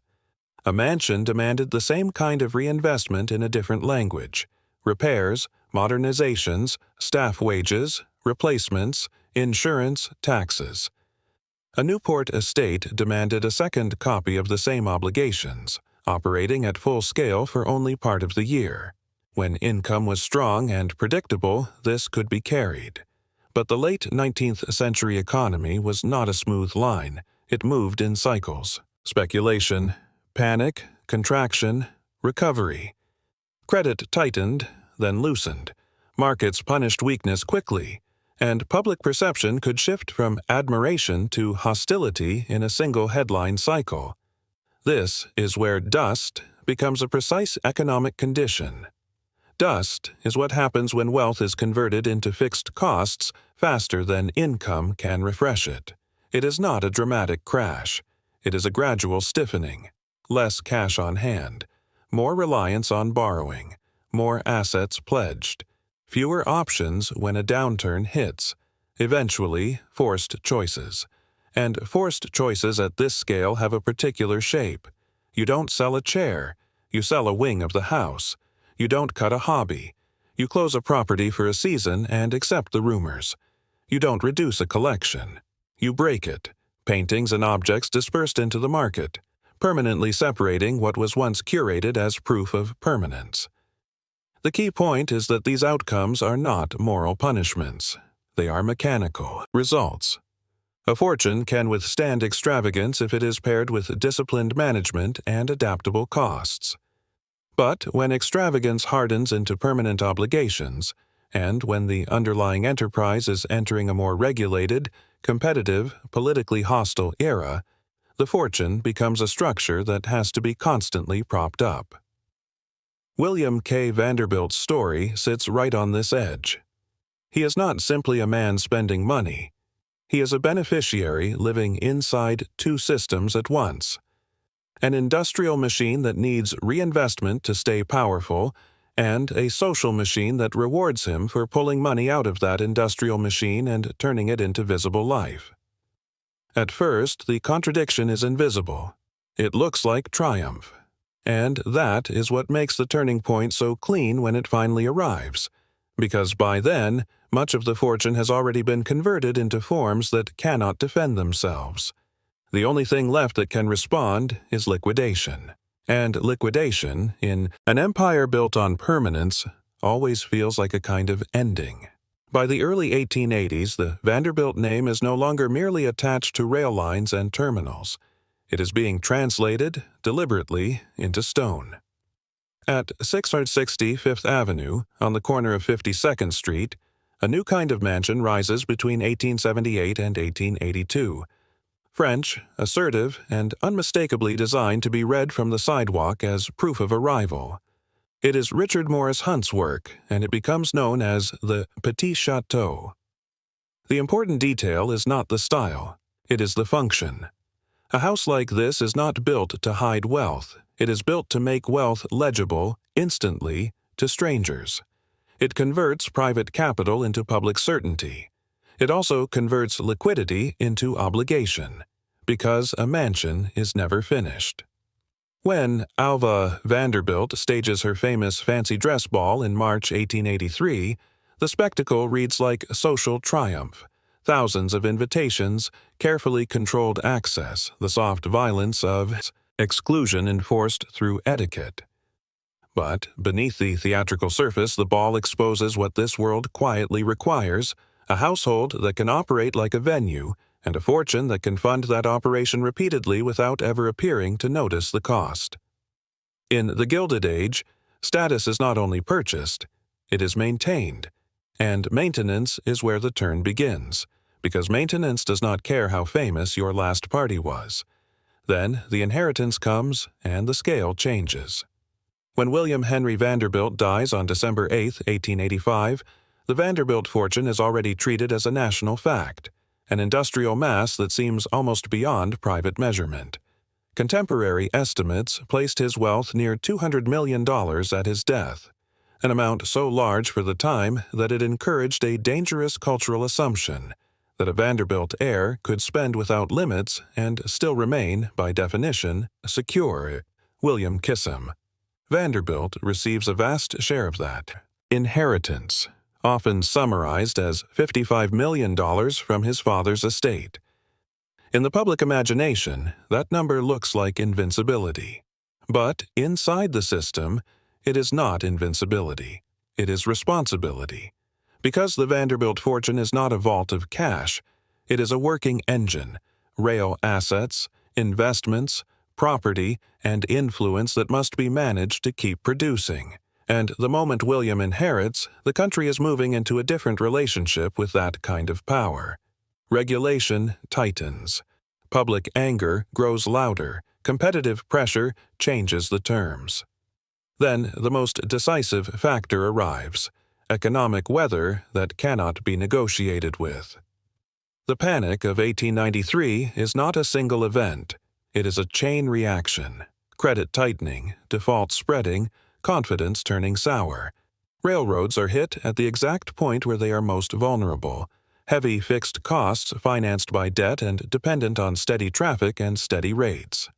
A mansion demanded the same kind of reinvestment in a different language: repairs, modernizations, staff wages, replacements, insurance, taxes. A Newport estate demanded a second copy of the same obligations, operating at full scale for only part of the year. When income was strong and predictable, this could be carried. But the late 19th century economy was not a smooth line. It moved in cycles: speculation, panic, contraction, recovery. Credit tightened, then loosened. Markets punished weakness quickly, and public perception could shift from admiration to hostility in a single headline cycle. This is where dust becomes a precise economic condition. Dust is what happens when wealth is converted into fixed costs faster than income can refresh it. It is not a dramatic crash. It is a gradual stiffening. Less cash on hand, more reliance on borrowing, more assets pledged, fewer options when a downturn hits, eventually forced choices. And forced choices at this scale have a particular shape. You don't sell a chair. You sell a wing of the house. You don't cut a hobby. You close a property for a season and accept the rumors. You don't reduce a collection. You break it. Paintings and objects dispersed into the market, permanently separating what was once curated as proof of permanence. The key point is that these outcomes are not moral punishments. They are mechanical results. A fortune can withstand extravagance if it is paired with disciplined management and adaptable costs. But when extravagance hardens into permanent obligations, and when the underlying enterprise is entering a more regulated, competitive, politically hostile era, the fortune becomes a structure that has to be constantly propped up. William K. Vanderbilt's story sits right on this edge. He is not simply a man spending money. He is a beneficiary living inside two systems at once: an industrial machine that needs reinvestment to stay powerful, and a social machine that rewards him for pulling money out of that industrial machine and turning it into visible life. At first, the contradiction is invisible. It looks like triumph. And that is what makes the turning point so clean when it finally arrives, because by then, much of the fortune has already been converted into forms that cannot defend themselves. The only thing left that can respond is liquidation. And liquidation, in an empire built on permanence, always feels like a kind of ending. By the early 1880s, the Vanderbilt name is no longer merely attached to rail lines and terminals. It is being translated, deliberately, into stone. At 660 Fifth Avenue, on the corner of 52nd Street, a new kind of mansion rises between 1878 and 1882. French, assertive, and unmistakably designed to be read from the sidewalk as proof of arrival. It is Richard Morris Hunt's work, and it becomes known as the Petit Chateau. The important detail is not the style, it is the function. A house like this is not built to hide wealth. It is built to make wealth legible, instantly, to strangers. It converts private capital into public certainty. It also converts liquidity into obligation, because a mansion is never finished. When Alva Vanderbilt stages her famous fancy dress ball in March 1883, the spectacle reads like social triumph. Thousands of invitations, carefully controlled access, the soft violence of exclusion enforced through etiquette. But beneath the theatrical surface, the ball exposes what this world quietly requires: a household that can operate like a venue, and a fortune that can fund that operation repeatedly without ever appearing to notice the cost. In the Gilded Age, status is not only purchased, it is maintained. And maintenance is where the turn begins, because maintenance does not care how famous your last party was. Then the inheritance comes, and the scale changes. When William Henry Vanderbilt dies on December 8, 1885, the Vanderbilt fortune is already treated as a national fact, an industrial mass that seems almost beyond private measurement. Contemporary estimates placed his wealth near $200 million at his death, an amount so large for the time that it encouraged a dangerous cultural assumption that a Vanderbilt heir could spend without limits and still remain, by definition, secure. William Kissam. Vanderbilt receives a vast share of that inheritance, often summarized as $55 million from his father's estate. In the public imagination, that number looks like invincibility. But inside the system, it is not invincibility. It is responsibility. Because the Vanderbilt fortune is not a vault of cash, it is a working engine, rail assets, investments, property, and influence that must be managed to keep producing. And the moment William inherits, the country is moving into a different relationship with that kind of power. Regulation tightens. Public anger grows louder. Competitive pressure changes the terms. Then the most decisive factor arrives: economic weather that cannot be negotiated with. The Panic of 1893 is not a single event. It is a chain reaction: credit tightening, default spreading, confidence turning sour. Railroads are hit at the exact point where they are most vulnerable: heavy fixed costs financed by debt and dependent on steady traffic and steady rates.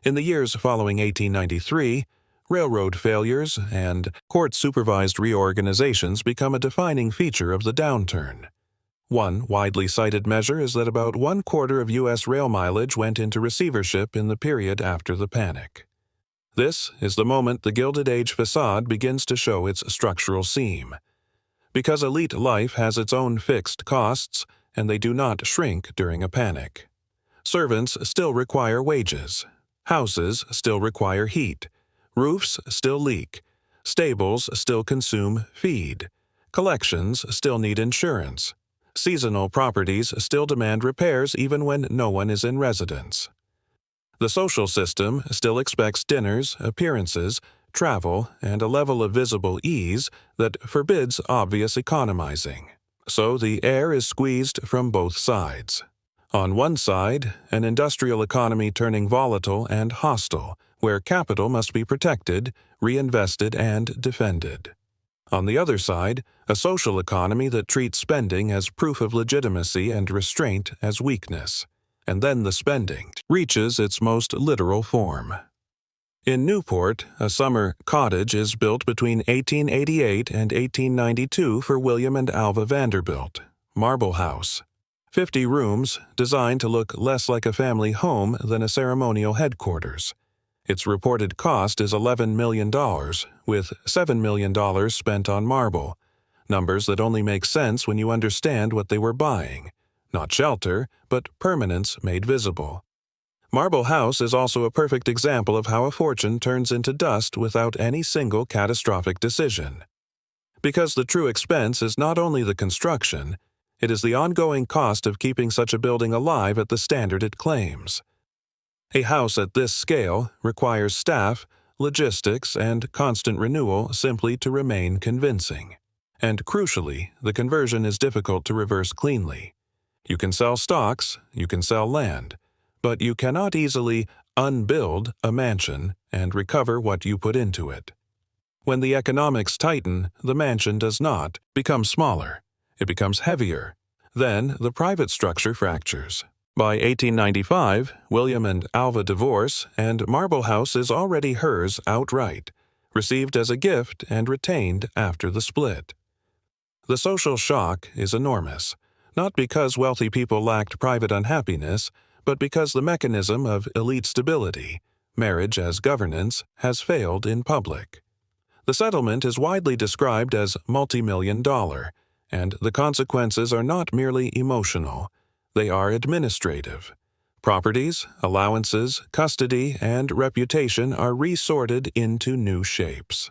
In the years following 1893, railroad failures and court-supervised reorganizations become a defining feature of the downturn. One widely cited measure is that about 1/4 of U.S. rail mileage went into receivership in the period after the panic. This is the moment the Gilded Age facade begins to show its structural seam. Because elite life has its own fixed costs, and they do not shrink during a panic. Servants still require wages. Houses still require heat. Roofs still leak. Stables still consume feed. Collections still need insurance. Seasonal properties still demand repairs even when no one is in residence. The social system still expects dinners, appearances, travel, and a level of visible ease that forbids obvious economizing. So the air is squeezed from both sides. On one side, an industrial economy turning volatile and hostile, where capital must be protected, reinvested, and defended. On the other side, a social economy that treats spending as proof of legitimacy and restraint as weakness. And then the spending reaches its most literal form. In Newport, a summer cottage is built between 1888 and 1892 for William and Alva Vanderbilt, Marble House. 50 rooms, designed to look less like a family home than a ceremonial headquarters. Its reported cost is $11 million, with $7 million spent on marble, numbers that only make sense when you understand what they were buying. Not shelter, but permanence made visible. Marble House is also a perfect example of how a fortune turns into dust without any single catastrophic decision. Because the true expense is not only the construction, it is the ongoing cost of keeping such a building alive at the standard it claims. A house at this scale requires staff, logistics, and constant renewal simply to remain convincing. And crucially, the conversion is difficult to reverse cleanly. You can sell stocks, you can sell land, but you cannot easily unbuild a mansion and recover what you put into it. When the economics tighten, the mansion does not become smaller. It becomes heavier. Then the private structure fractures. By 1895, William and Alva divorce, and Marble House is already hers outright, received as a gift and retained after the split. The social shock is enormous, not because wealthy people lacked private unhappiness, but because the mechanism of elite stability, marriage as governance, has failed in public. The settlement is widely described as multi-million-dollar, and the consequences are not merely emotional, they are administrative. Properties, allowances, custody, and reputation are resorted into new shapes.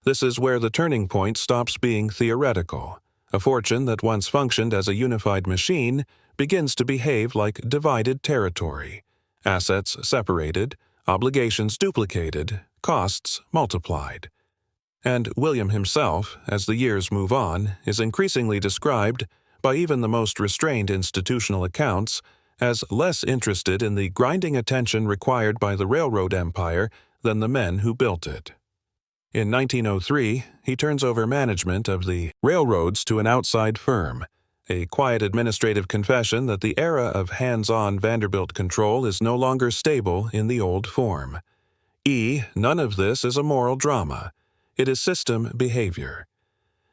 This is where the turning point stops being theoretical. A fortune that once functioned as a unified machine begins to behave like divided territory, assets separated, obligations duplicated, costs multiplied. And William himself, as the years move on, is increasingly described, by even the most restrained institutional accounts, as less interested in the grinding attention required by the railroad empire than the men who built it. In 1903, he turns over management of the railroads to an outside firm, a quiet administrative confession that the era of hands-on Vanderbilt control is no longer stable in the old form. None of this is a moral drama. It is system behavior.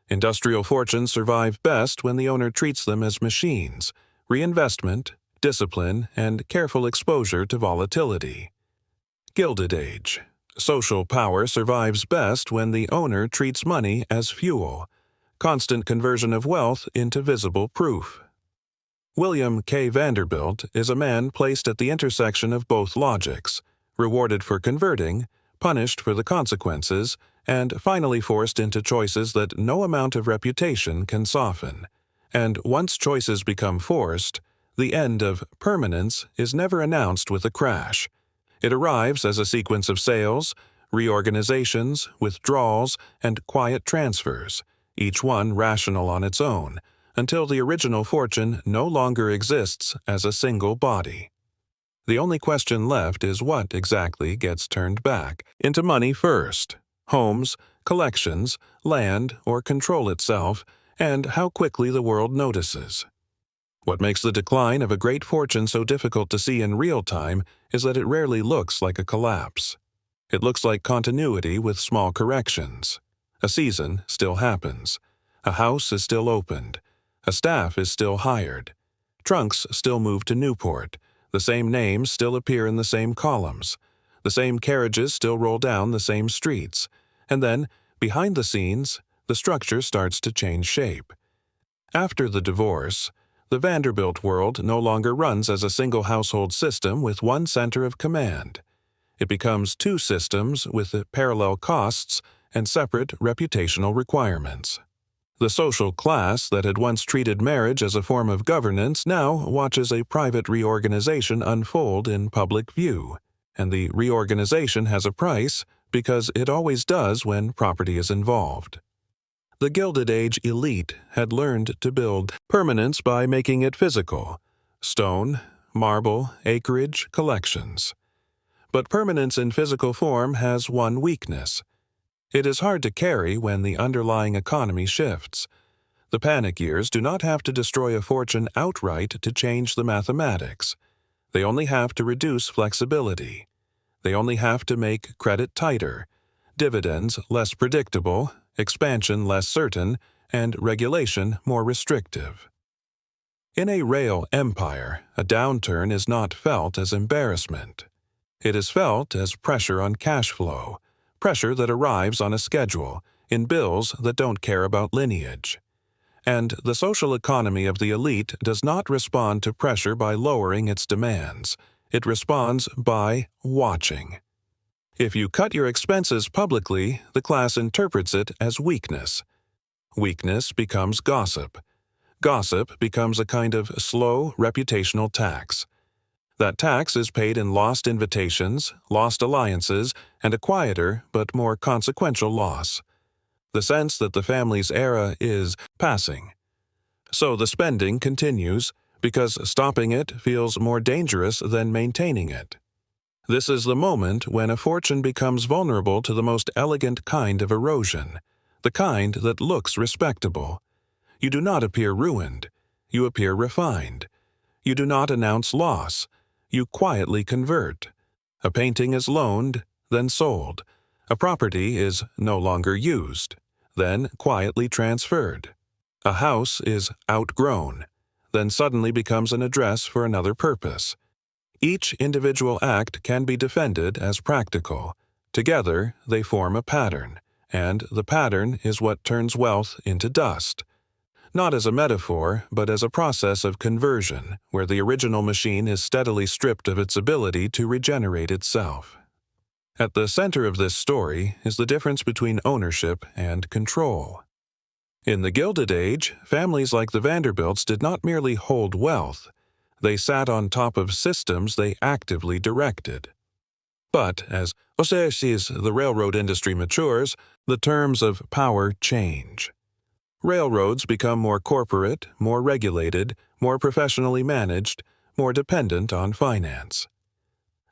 Industrial fortunes survive best when the owner treats them as machines, reinvestment, discipline, and careful exposure to volatility. Gilded Age. Social power survives best when the owner treats money as fuel, constant conversion of wealth into visible proof. William K. Vanderbilt is a man placed at the intersection of both logics, rewarded for converting, punished for the consequences, and finally forced into choices that no amount of reputation can soften. And once choices become forced, the end of permanence is never announced with a crash. It arrives as a sequence of sales, reorganizations, withdrawals, and quiet transfers, each one rational on its own, until the original fortune no longer exists as a single body. The only question left is what exactly gets turned back into money first: homes, collections, land, or control itself, and how quickly the world notices. What makes the decline of a great fortune so difficult to see in real time is that it rarely looks like a collapse. It looks like continuity with small corrections. A season still happens. A house is still opened. A staff is still hired. Trunks still move to Newport. The same names still appear in the same columns. The same carriages still roll down the same streets. And then, behind the scenes, the structure starts to change shape. After the divorce, the Vanderbilt world no longer runs as a single household system with one center of command. It becomes two systems with parallel costs and separate reputational requirements. The social class that had once treated marriage as a form of governance now watches a private reorganization unfold in public view, and the reorganization has a price because it always does when property is involved. The Gilded Age elite had learned to build permanence by making it physical: stone, marble, acreage, collections. But permanence in physical form has one weakness. It is hard to carry when the underlying economy shifts. The panic years do not have to destroy a fortune outright to change the mathematics. They only have to reduce flexibility. They only have to make credit tighter, dividends less predictable, expansion less certain, and regulation more restrictive. In a rail empire, a downturn is not felt as embarrassment. It is felt as pressure on cash flow, pressure that arrives on a schedule, in bills that don't care about lineage. And the social economy of the elite does not respond to pressure by lowering its demands. It responds by watching. If you cut your expenses publicly, the class interprets it as weakness. Weakness becomes gossip. Gossip becomes a kind of slow reputational tax. That tax is paid in lost invitations, lost alliances, and a quieter but more consequential loss: the sense that the family's era is passing. So the spending continues, because stopping it feels more dangerous than maintaining it. This is the moment when a fortune becomes vulnerable to the most elegant kind of erosion, the kind that looks respectable. You do not appear ruined. You appear refined. You do not announce loss. You quietly convert. A painting is loaned, then sold. A property is no longer used, then quietly transferred. A house is outgrown, then suddenly becomes an address for another purpose. Each individual act can be defended as practical. Together, they form a pattern, and the pattern is what turns wealth into dust. Not as a metaphor, but as a process of conversion, where the original machine is steadily stripped of its ability to regenerate itself. At the center of this story is the difference between ownership and control. In the Gilded Age, families like the Vanderbilts did not merely hold wealth. They sat on top of systems they actively directed. But as the railroad industry matures, the terms of power change. Railroads become more corporate, more regulated, more professionally managed, more dependent on finance.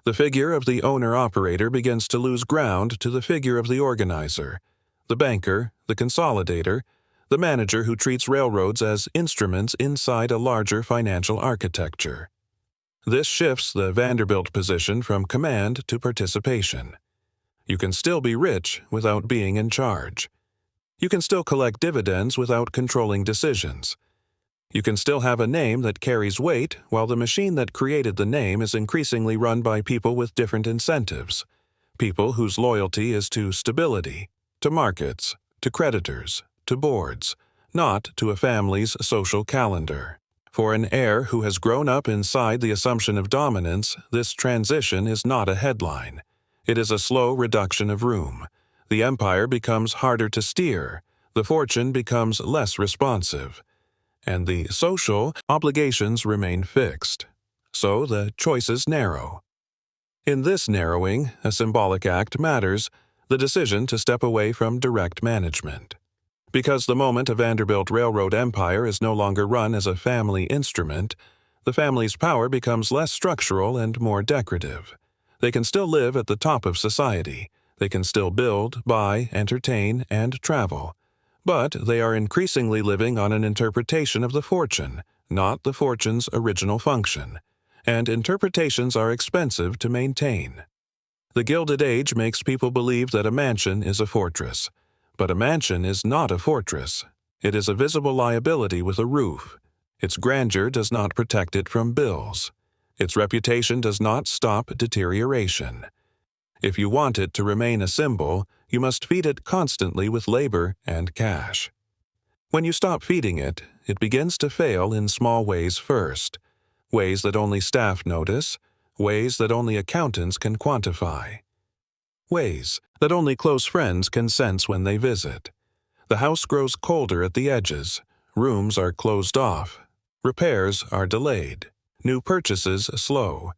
The figure of the owner-operator begins to lose ground to the figure of the organizer, the banker, the consolidator, the manager who treats railroads as instruments inside a larger financial architecture. This shifts the Vanderbilt position from command to participation. You can still be rich without being in charge. You can still collect dividends without controlling decisions. You can still have a name that carries weight while the machine that created the name is increasingly run by people with different incentives, people whose loyalty is to stability, to markets, to creditors, to boards, not to a family's social calendar. For an heir who has grown up inside the assumption of dominance, this transition is not a headline. It is a slow reduction of room. The empire becomes harder to steer, the fortune becomes less responsive, and the social obligations remain fixed. So the choices narrow. In this narrowing, a symbolic act matters, the decision to step away from direct management. Because the moment a Vanderbilt railroad empire is no longer run as a family instrument, the family's power becomes less structural and more decorative. They can still live at the top of society. They can still build, buy, entertain, and travel. But they are increasingly living on an interpretation of the fortune, not the fortune's original function. And interpretations are expensive to maintain. The Gilded Age makes people believe that a mansion is a fortress. But a mansion is not a fortress. It is a visible liability with a roof. Its grandeur does not protect it from bills. Its reputation does not stop deterioration. If you want it to remain a symbol, you must feed it constantly with labor and cash. When you stop feeding it, it begins to fail in small ways first, ways that only staff notice, ways that only accountants can quantify, ways that only close friends can sense when they visit. The house grows colder at the edges, rooms are closed off, repairs are delayed, new purchases slow.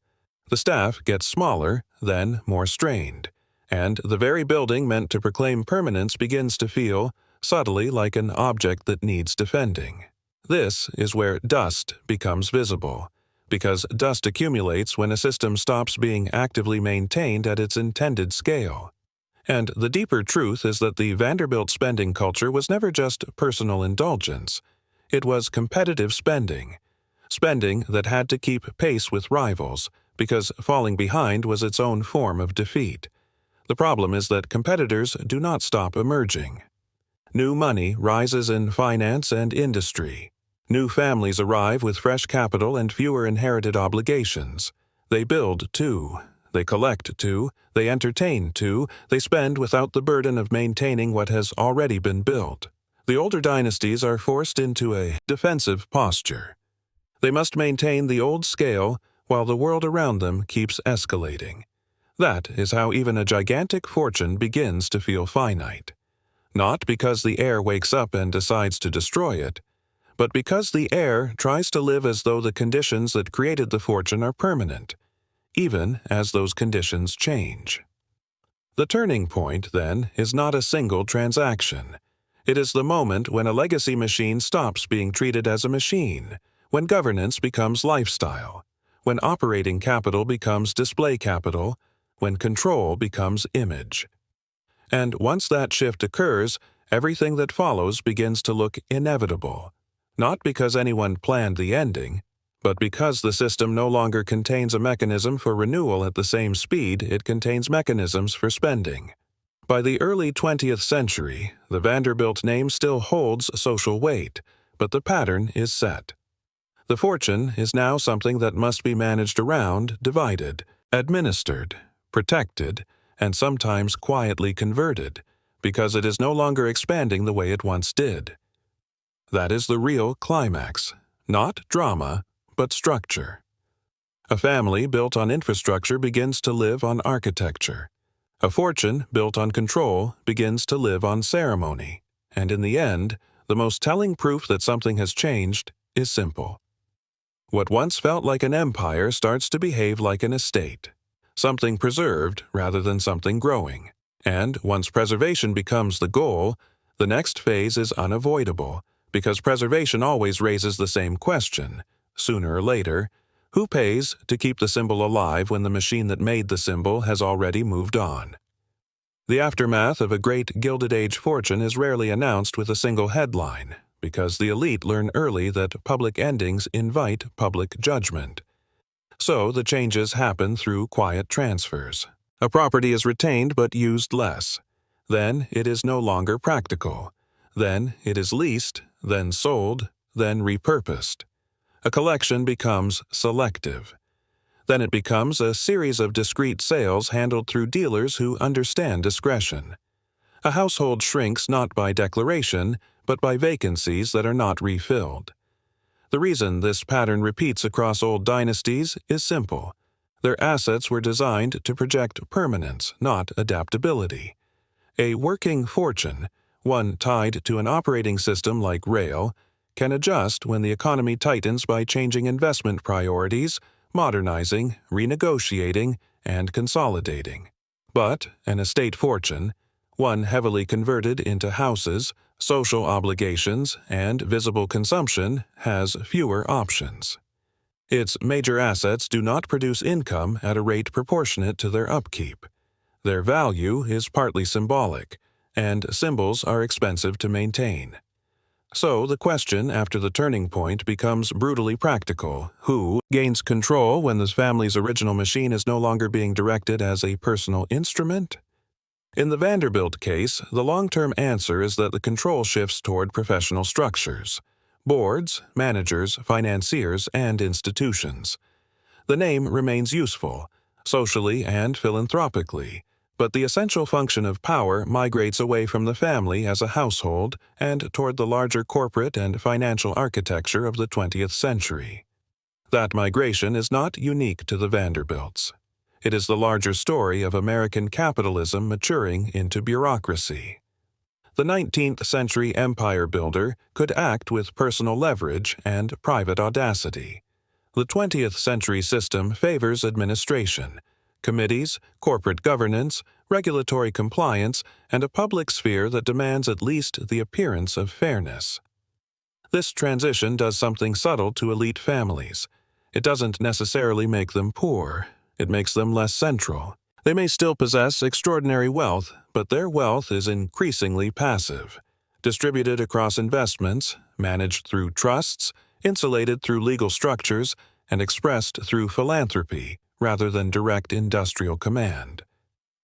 The staff gets smaller, then more strained, and the very building meant to proclaim permanence begins to feel, subtly, like an object that needs defending. This is where dust becomes visible, because dust accumulates when a system stops being actively maintained at its intended scale. And the deeper truth is that the Vanderbilt spending culture was never just personal indulgence. It was competitive spending that had to keep pace with rivals, because falling behind was its own form of defeat. The problem is that competitors do not stop emerging. New money rises in finance and industry. New families arrive with fresh capital and fewer inherited obligations. They build too. They collect too. They entertain too. They spend without the burden of maintaining what has already been built. The older dynasties are forced into a defensive posture. They must maintain the old scale while the world around them keeps escalating. That is how even a gigantic fortune begins to feel finite. Not because the heir wakes up and decides to destroy it, but because the heir tries to live as though the conditions that created the fortune are permanent, even as those conditions change. The turning point, then, is not a single transaction. It is the moment when a legacy machine stops being treated as a machine, when governance becomes lifestyle, when operating capital becomes display capital, when control becomes image. And once that shift occurs, everything that follows begins to look inevitable. Not because anyone planned the ending, but because the system no longer contains a mechanism for renewal at the same speed it contains mechanisms for spending. By the early 20th century, the Vanderbilt name still holds social weight, but the pattern is set. The fortune is now something that must be managed around, divided, administered, protected, and sometimes quietly converted, because it is no longer expanding the way it once did. That is the real climax, not drama, but structure. A family built on infrastructure begins to live on architecture. A fortune built on control begins to live on ceremony, and in the end, the most telling proof that something has changed is simple. What once felt like an empire starts to behave like an estate, something preserved rather than something growing. And once preservation becomes the goal, the next phase is unavoidable, because preservation always raises the same question, sooner or later: who pays to keep the symbol alive when the machine that made the symbol has already moved on? The aftermath of a great Gilded Age fortune is rarely announced with a single headline, because the elite learn early that public endings invite public judgment. So the changes happen through quiet transfers. A property is retained but used less. Then it is no longer practical. Then it is leased, then sold, then repurposed. A collection becomes selective. Then it becomes a series of discrete sales handled through dealers who understand discretion. A household shrinks not by declaration, but by vacancies that are not refilled. The reason this pattern repeats across old dynasties is simple. Their assets were designed to project permanence, not adaptability. A working fortune, one tied to an operating system like rail, can adjust when the economy tightens by changing investment priorities, modernizing, renegotiating, and consolidating. But an estate fortune, one heavily converted into houses, social obligations, and visible consumption, has fewer options. Its major assets do not produce income at a rate proportionate to their upkeep. Their value is partly symbolic, and symbols are expensive to maintain. So the question after the turning point becomes brutally practical: who gains control when the family's original machine is no longer being directed as a personal instrument? In the Vanderbilt case, the long-term answer is that the control shifts toward professional structures: boards, managers, financiers, and institutions. The name remains useful, socially and philanthropically, but the essential function of power migrates away from the family as a household and toward the larger corporate and financial architecture of the 20th century. That migration is not unique to the Vanderbilts. It is the larger story of American capitalism maturing into bureaucracy. The 19th century empire builder could act with personal leverage and private audacity. The 20th century system favors administration, committees, corporate governance, regulatory compliance, and a public sphere that demands at least the appearance of fairness. This transition does something subtle to elite families. It doesn't necessarily make them poor. It makes them less central. They may still possess extraordinary wealth, but their wealth is increasingly passive, distributed across investments, managed through trusts, insulated through legal structures, and expressed through philanthropy rather than direct industrial command.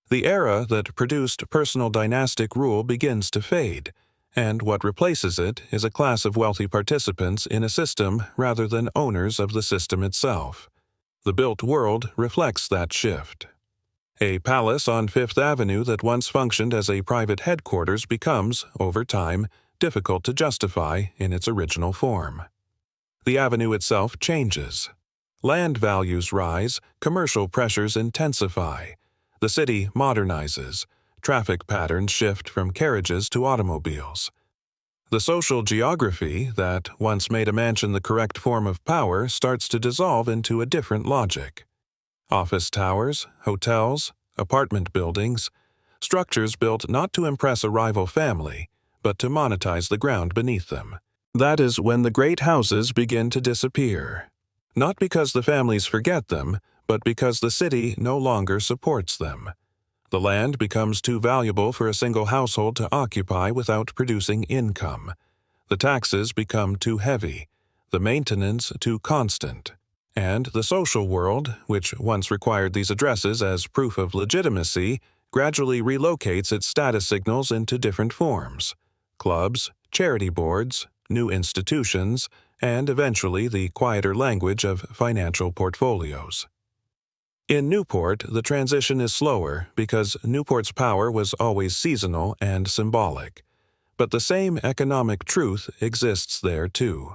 The era that produced personal dynastic rule begins to fade, and what replaces it is a class of wealthy participants in a system rather than owners of the system itself. The built world reflects that shift. A palace on Fifth Avenue that once functioned as a private headquarters becomes, over time, difficult to justify in its original form. The avenue itself changes. Land values rise, commercial pressures intensify. The city modernizes. Traffic patterns shift from carriages to automobiles. The social geography that once made a mansion the correct form of power starts to dissolve into a different logic. Office towers, hotels, apartment buildings, structures built not to impress a rival family, but to monetize the ground beneath them. That is when the great houses begin to disappear. Not because the families forget them, but because the city no longer supports them. The land becomes too valuable for a single household to occupy without producing income. The taxes become too heavy, the maintenance too constant, and the social world, which once required these addresses as proof of legitimacy, gradually relocates its status signals into different forms: clubs, charity boards, new institutions, and eventually the quieter language of financial portfolios. In Newport, the transition is slower because Newport's power was always seasonal and symbolic, but the same economic truth exists there too.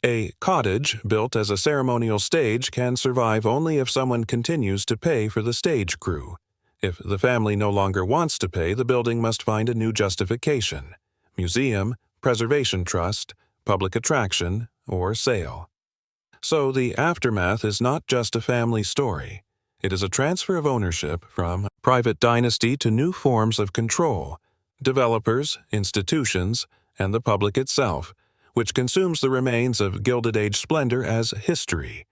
A cottage built as a ceremonial stage can survive only if someone continues to pay for the stage crew. If the family no longer wants to pay, the building must find a new justification: museum, preservation trust, public attraction, or sale. So the aftermath is not just a family story. It is a transfer of ownership from private dynasty to new forms of control: developers, institutions, and the public itself, which consumes the remains of Gilded Age splendor as history,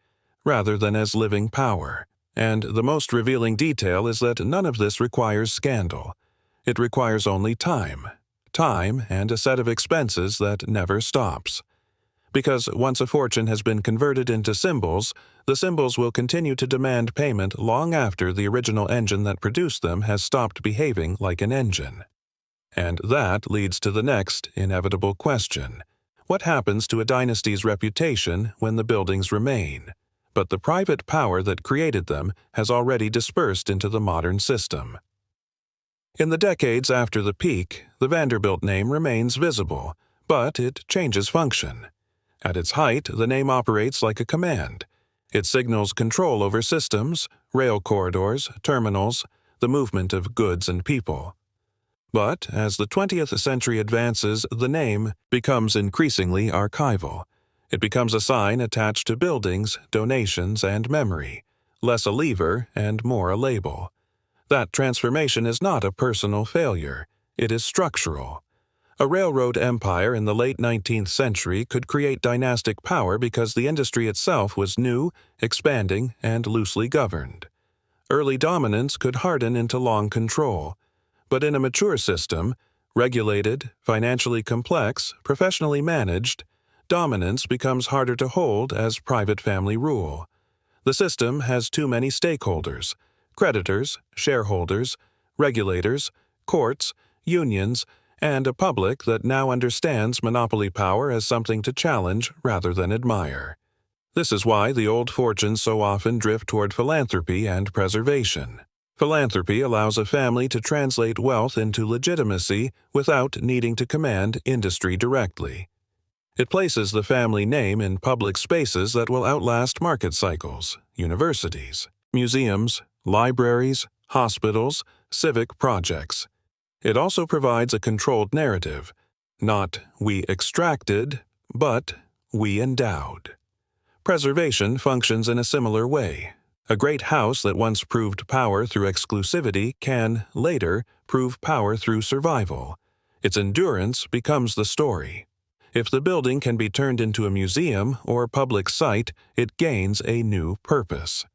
rather than as living power. And the most revealing detail is that none of this requires scandal. It requires only time and a set of expenses that never stops. Because once a fortune has been converted into symbols, the symbols will continue to demand payment long after the original engine that produced them has stopped behaving like an engine. And that leads to the next inevitable question: what happens to a dynasty's reputation when the buildings remain, but the private power that created them has already dispersed into the modern system? In the decades after the peak, the Vanderbilt name remains visible, but it changes function. At its height, the name operates like a command. It signals control over systems, rail corridors, terminals, the movement of goods and people. But as the 20th century advances, the name becomes increasingly archival. It becomes a sign attached to buildings, donations, and memory, less a lever and more a label. That transformation is not a personal failure. It is structural. A railroad empire in the late 19th century could create dynastic power because the industry itself was new, expanding, and loosely governed. Early dominance could harden into long control. But in a mature system, regulated, financially complex, professionally managed, dominance becomes harder to hold as private family rule. The system has too many stakeholders: creditors, shareholders, regulators, courts, unions, and a public that now understands monopoly power as something to challenge rather than admire. This is why the old fortunes so often drift toward philanthropy and preservation. Philanthropy allows a family to translate wealth into legitimacy without needing to command industry directly. It places the family name in public spaces that will outlast market cycles: universities, museums, libraries, hospitals, civic projects. It also provides a controlled narrative: not "we extracted," but "we endowed." Preservation functions in a similar way. A great house that once proved power through exclusivity can, later, prove power through survival. Its endurance becomes the story. If the building can be turned into a museum or public site, it gains a new purpose.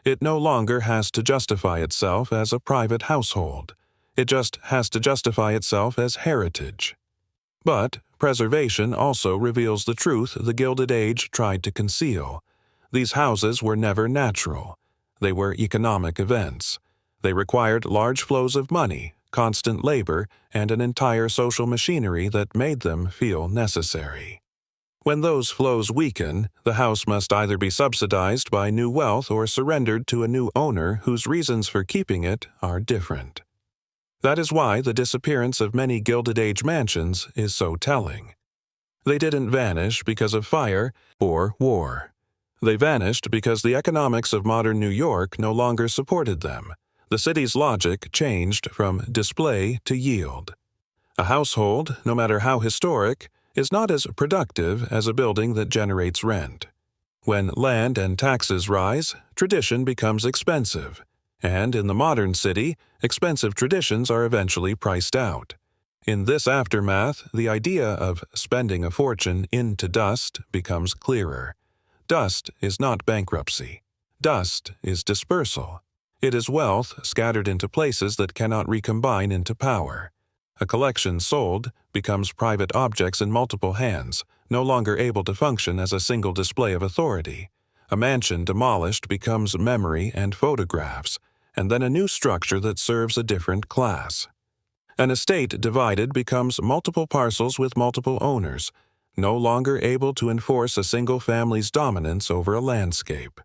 It no longer has to justify itself as a private household. It just has to justify itself as heritage. But preservation also reveals the truth the Gilded Age tried to conceal. These houses were never natural. They were economic events. They required large flows of money, constant labor, and an entire social machinery that made them feel necessary. When those flows weaken, the house must either be subsidized by new wealth or surrendered to a new owner whose reasons for keeping it are different. That is why the disappearance of many Gilded Age mansions is so telling. They didn't vanish because of fire or war. They vanished because the economics of modern New York no longer supported them. The city's logic changed from display to yield. A household, no matter how historic, is not as productive as a building that generates rent. When land and taxes rise, tradition becomes expensive. And in the modern city, expensive traditions are eventually priced out. In this aftermath, the idea of spending a fortune into dust becomes clearer. Dust is not bankruptcy. Dust is dispersal. It is wealth scattered into places that cannot recombine into power. A collection sold becomes private objects in multiple hands, no longer able to function as a single display of authority. A mansion demolished becomes memory and photographs, and then a new structure that serves a different class. An estate divided becomes multiple parcels with multiple owners, no longer able to enforce a single family's dominance over a landscape.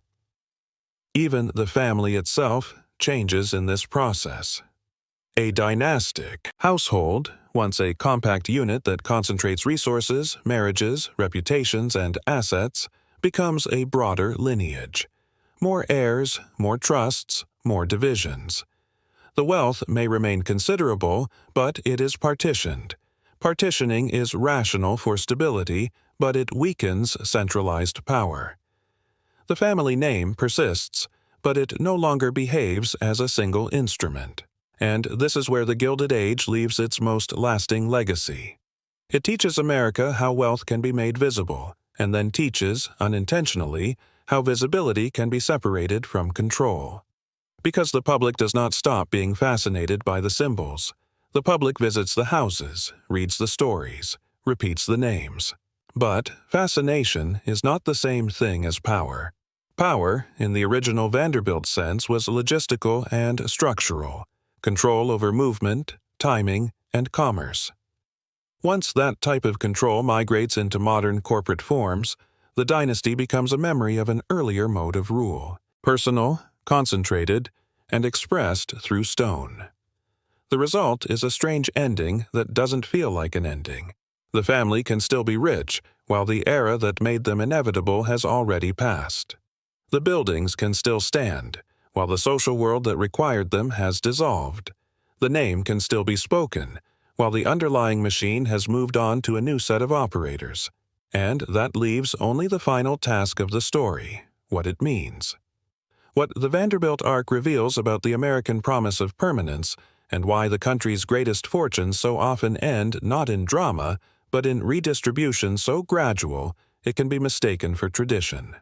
Even the family itself changes in this process. A dynastic household, once a compact unit that concentrates resources, marriages, reputations, and assets, becomes a broader lineage. More heirs, more trusts, more divisions. The wealth may remain considerable, but it is partitioned. Partitioning is rational for stability, but it weakens centralized power. The family name persists, but it no longer behaves as a single instrument. And this is where the Gilded Age leaves its most lasting legacy. It teaches America how wealth can be made visible, and then teaches, unintentionally, how visibility can be separated from control. Because the public does not stop being fascinated by the symbols. The public visits the houses, reads the stories, repeats the names. But fascination is not the same thing as power. Power, in the original Vanderbilt sense, was logistical and structural. Control over movement, timing, and commerce. Once that type of control migrates into modern corporate forms, the dynasty becomes a memory of an earlier mode of rule, personal, concentrated, and expressed through stone. The result is a strange ending that doesn't feel like an ending. The family can still be rich, while the era that made them inevitable has already passed. The buildings can still stand, while the social world that required them has dissolved. The name can still be spoken, while the underlying machine has moved on to a new set of operators. And that leaves only the final task of the story, what it means. What the Vanderbilt arc reveals about the American promise of permanence, and why the country's greatest fortunes so often end not in drama, but in redistribution so gradual it can be mistaken for tradition.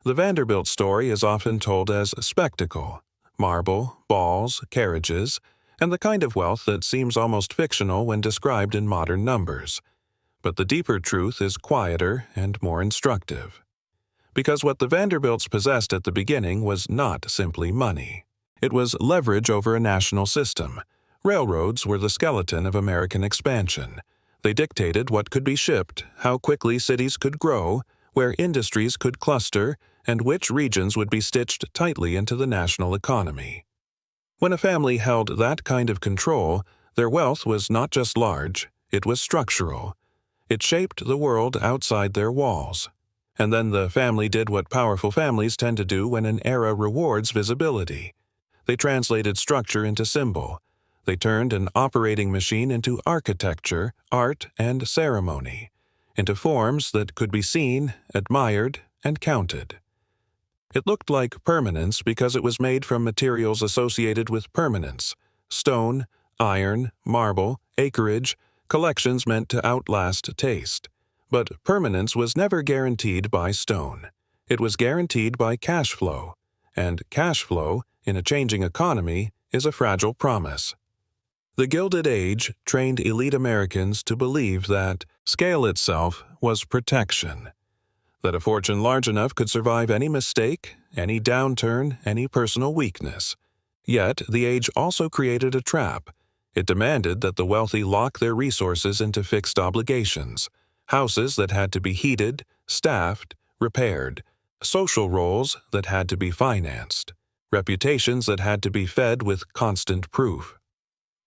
The Vanderbilt story is often told as spectacle, marble, balls, carriages, and the kind of wealth that seems almost fictional when described in modern numbers. But the deeper truth is quieter and more instructive. Because what the Vanderbilts possessed at the beginning was not simply money. It was leverage over a national system. Railroads were the skeleton of American expansion. They dictated what could be shipped, how quickly cities could grow, where industries could cluster, and which regions would be stitched tightly into the national economy. When a family held that kind of control, their wealth was not just large, it was structural. It shaped the world outside their walls. And then the family did what powerful families tend to do when an era rewards visibility. They translated structure into symbol. They turned an operating machine into architecture, art, and ceremony, into forms that could be seen, admired, and counted. It looked like permanence because it was made from materials associated with permanence: stone, iron, marble, acreage, collections meant to outlast taste. But permanence was never guaranteed by stone. It was guaranteed by cash flow, and cash flow, in a changing economy, is a fragile promise. The Gilded Age trained elite Americans to believe that scale itself was protection, that a fortune large enough could survive any mistake, any downturn, any personal weakness. Yet the age also created a trap. It demanded that the wealthy lock their resources into fixed obligations, houses that had to be heated, staffed, repaired, social roles that had to be financed, reputations that had to be fed with constant proof.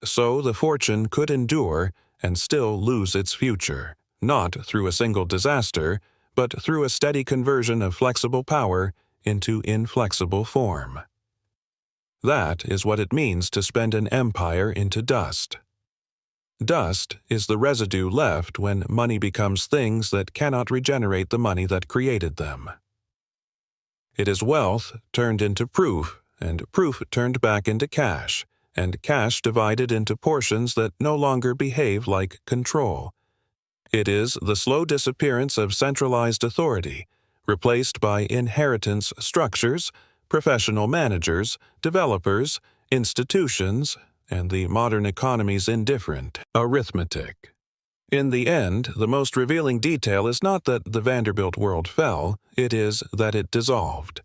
So the fortune could endure and still lose its future, not through a single disaster, but through a steady conversion of flexible power into inflexible form. That is what it means to spend an empire into dust. Dust is the residue left when money becomes things that cannot regenerate the money that created them. It is wealth turned into proof, and proof turned back into cash, and cash divided into portions that no longer behave like control. It is the slow disappearance of centralized authority, replaced by inheritance structures, professional managers, developers, institutions, and the modern economy's indifferent arithmetic. In the end, the most revealing detail is not that the Vanderbilt world fell, it is that it dissolved.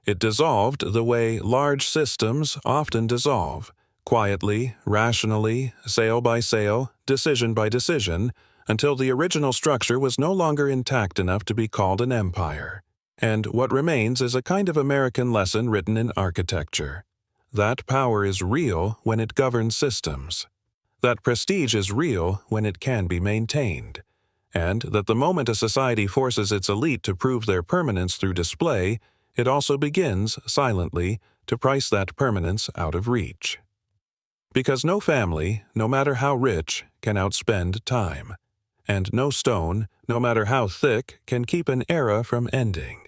It dissolved the way large systems often dissolve, quietly, rationally, sale by sale, decision by decision, until the original structure was no longer intact enough to be called an empire. And what remains is a kind of American lesson written in architecture. That power is real when it governs systems. That prestige is real when it can be maintained. And that the moment a society forces its elite to prove their permanence through display, it also begins, silently, to price that permanence out of reach. Because no family, no matter how rich, can outspend time. And no stone, no matter how thick, can keep an era from ending.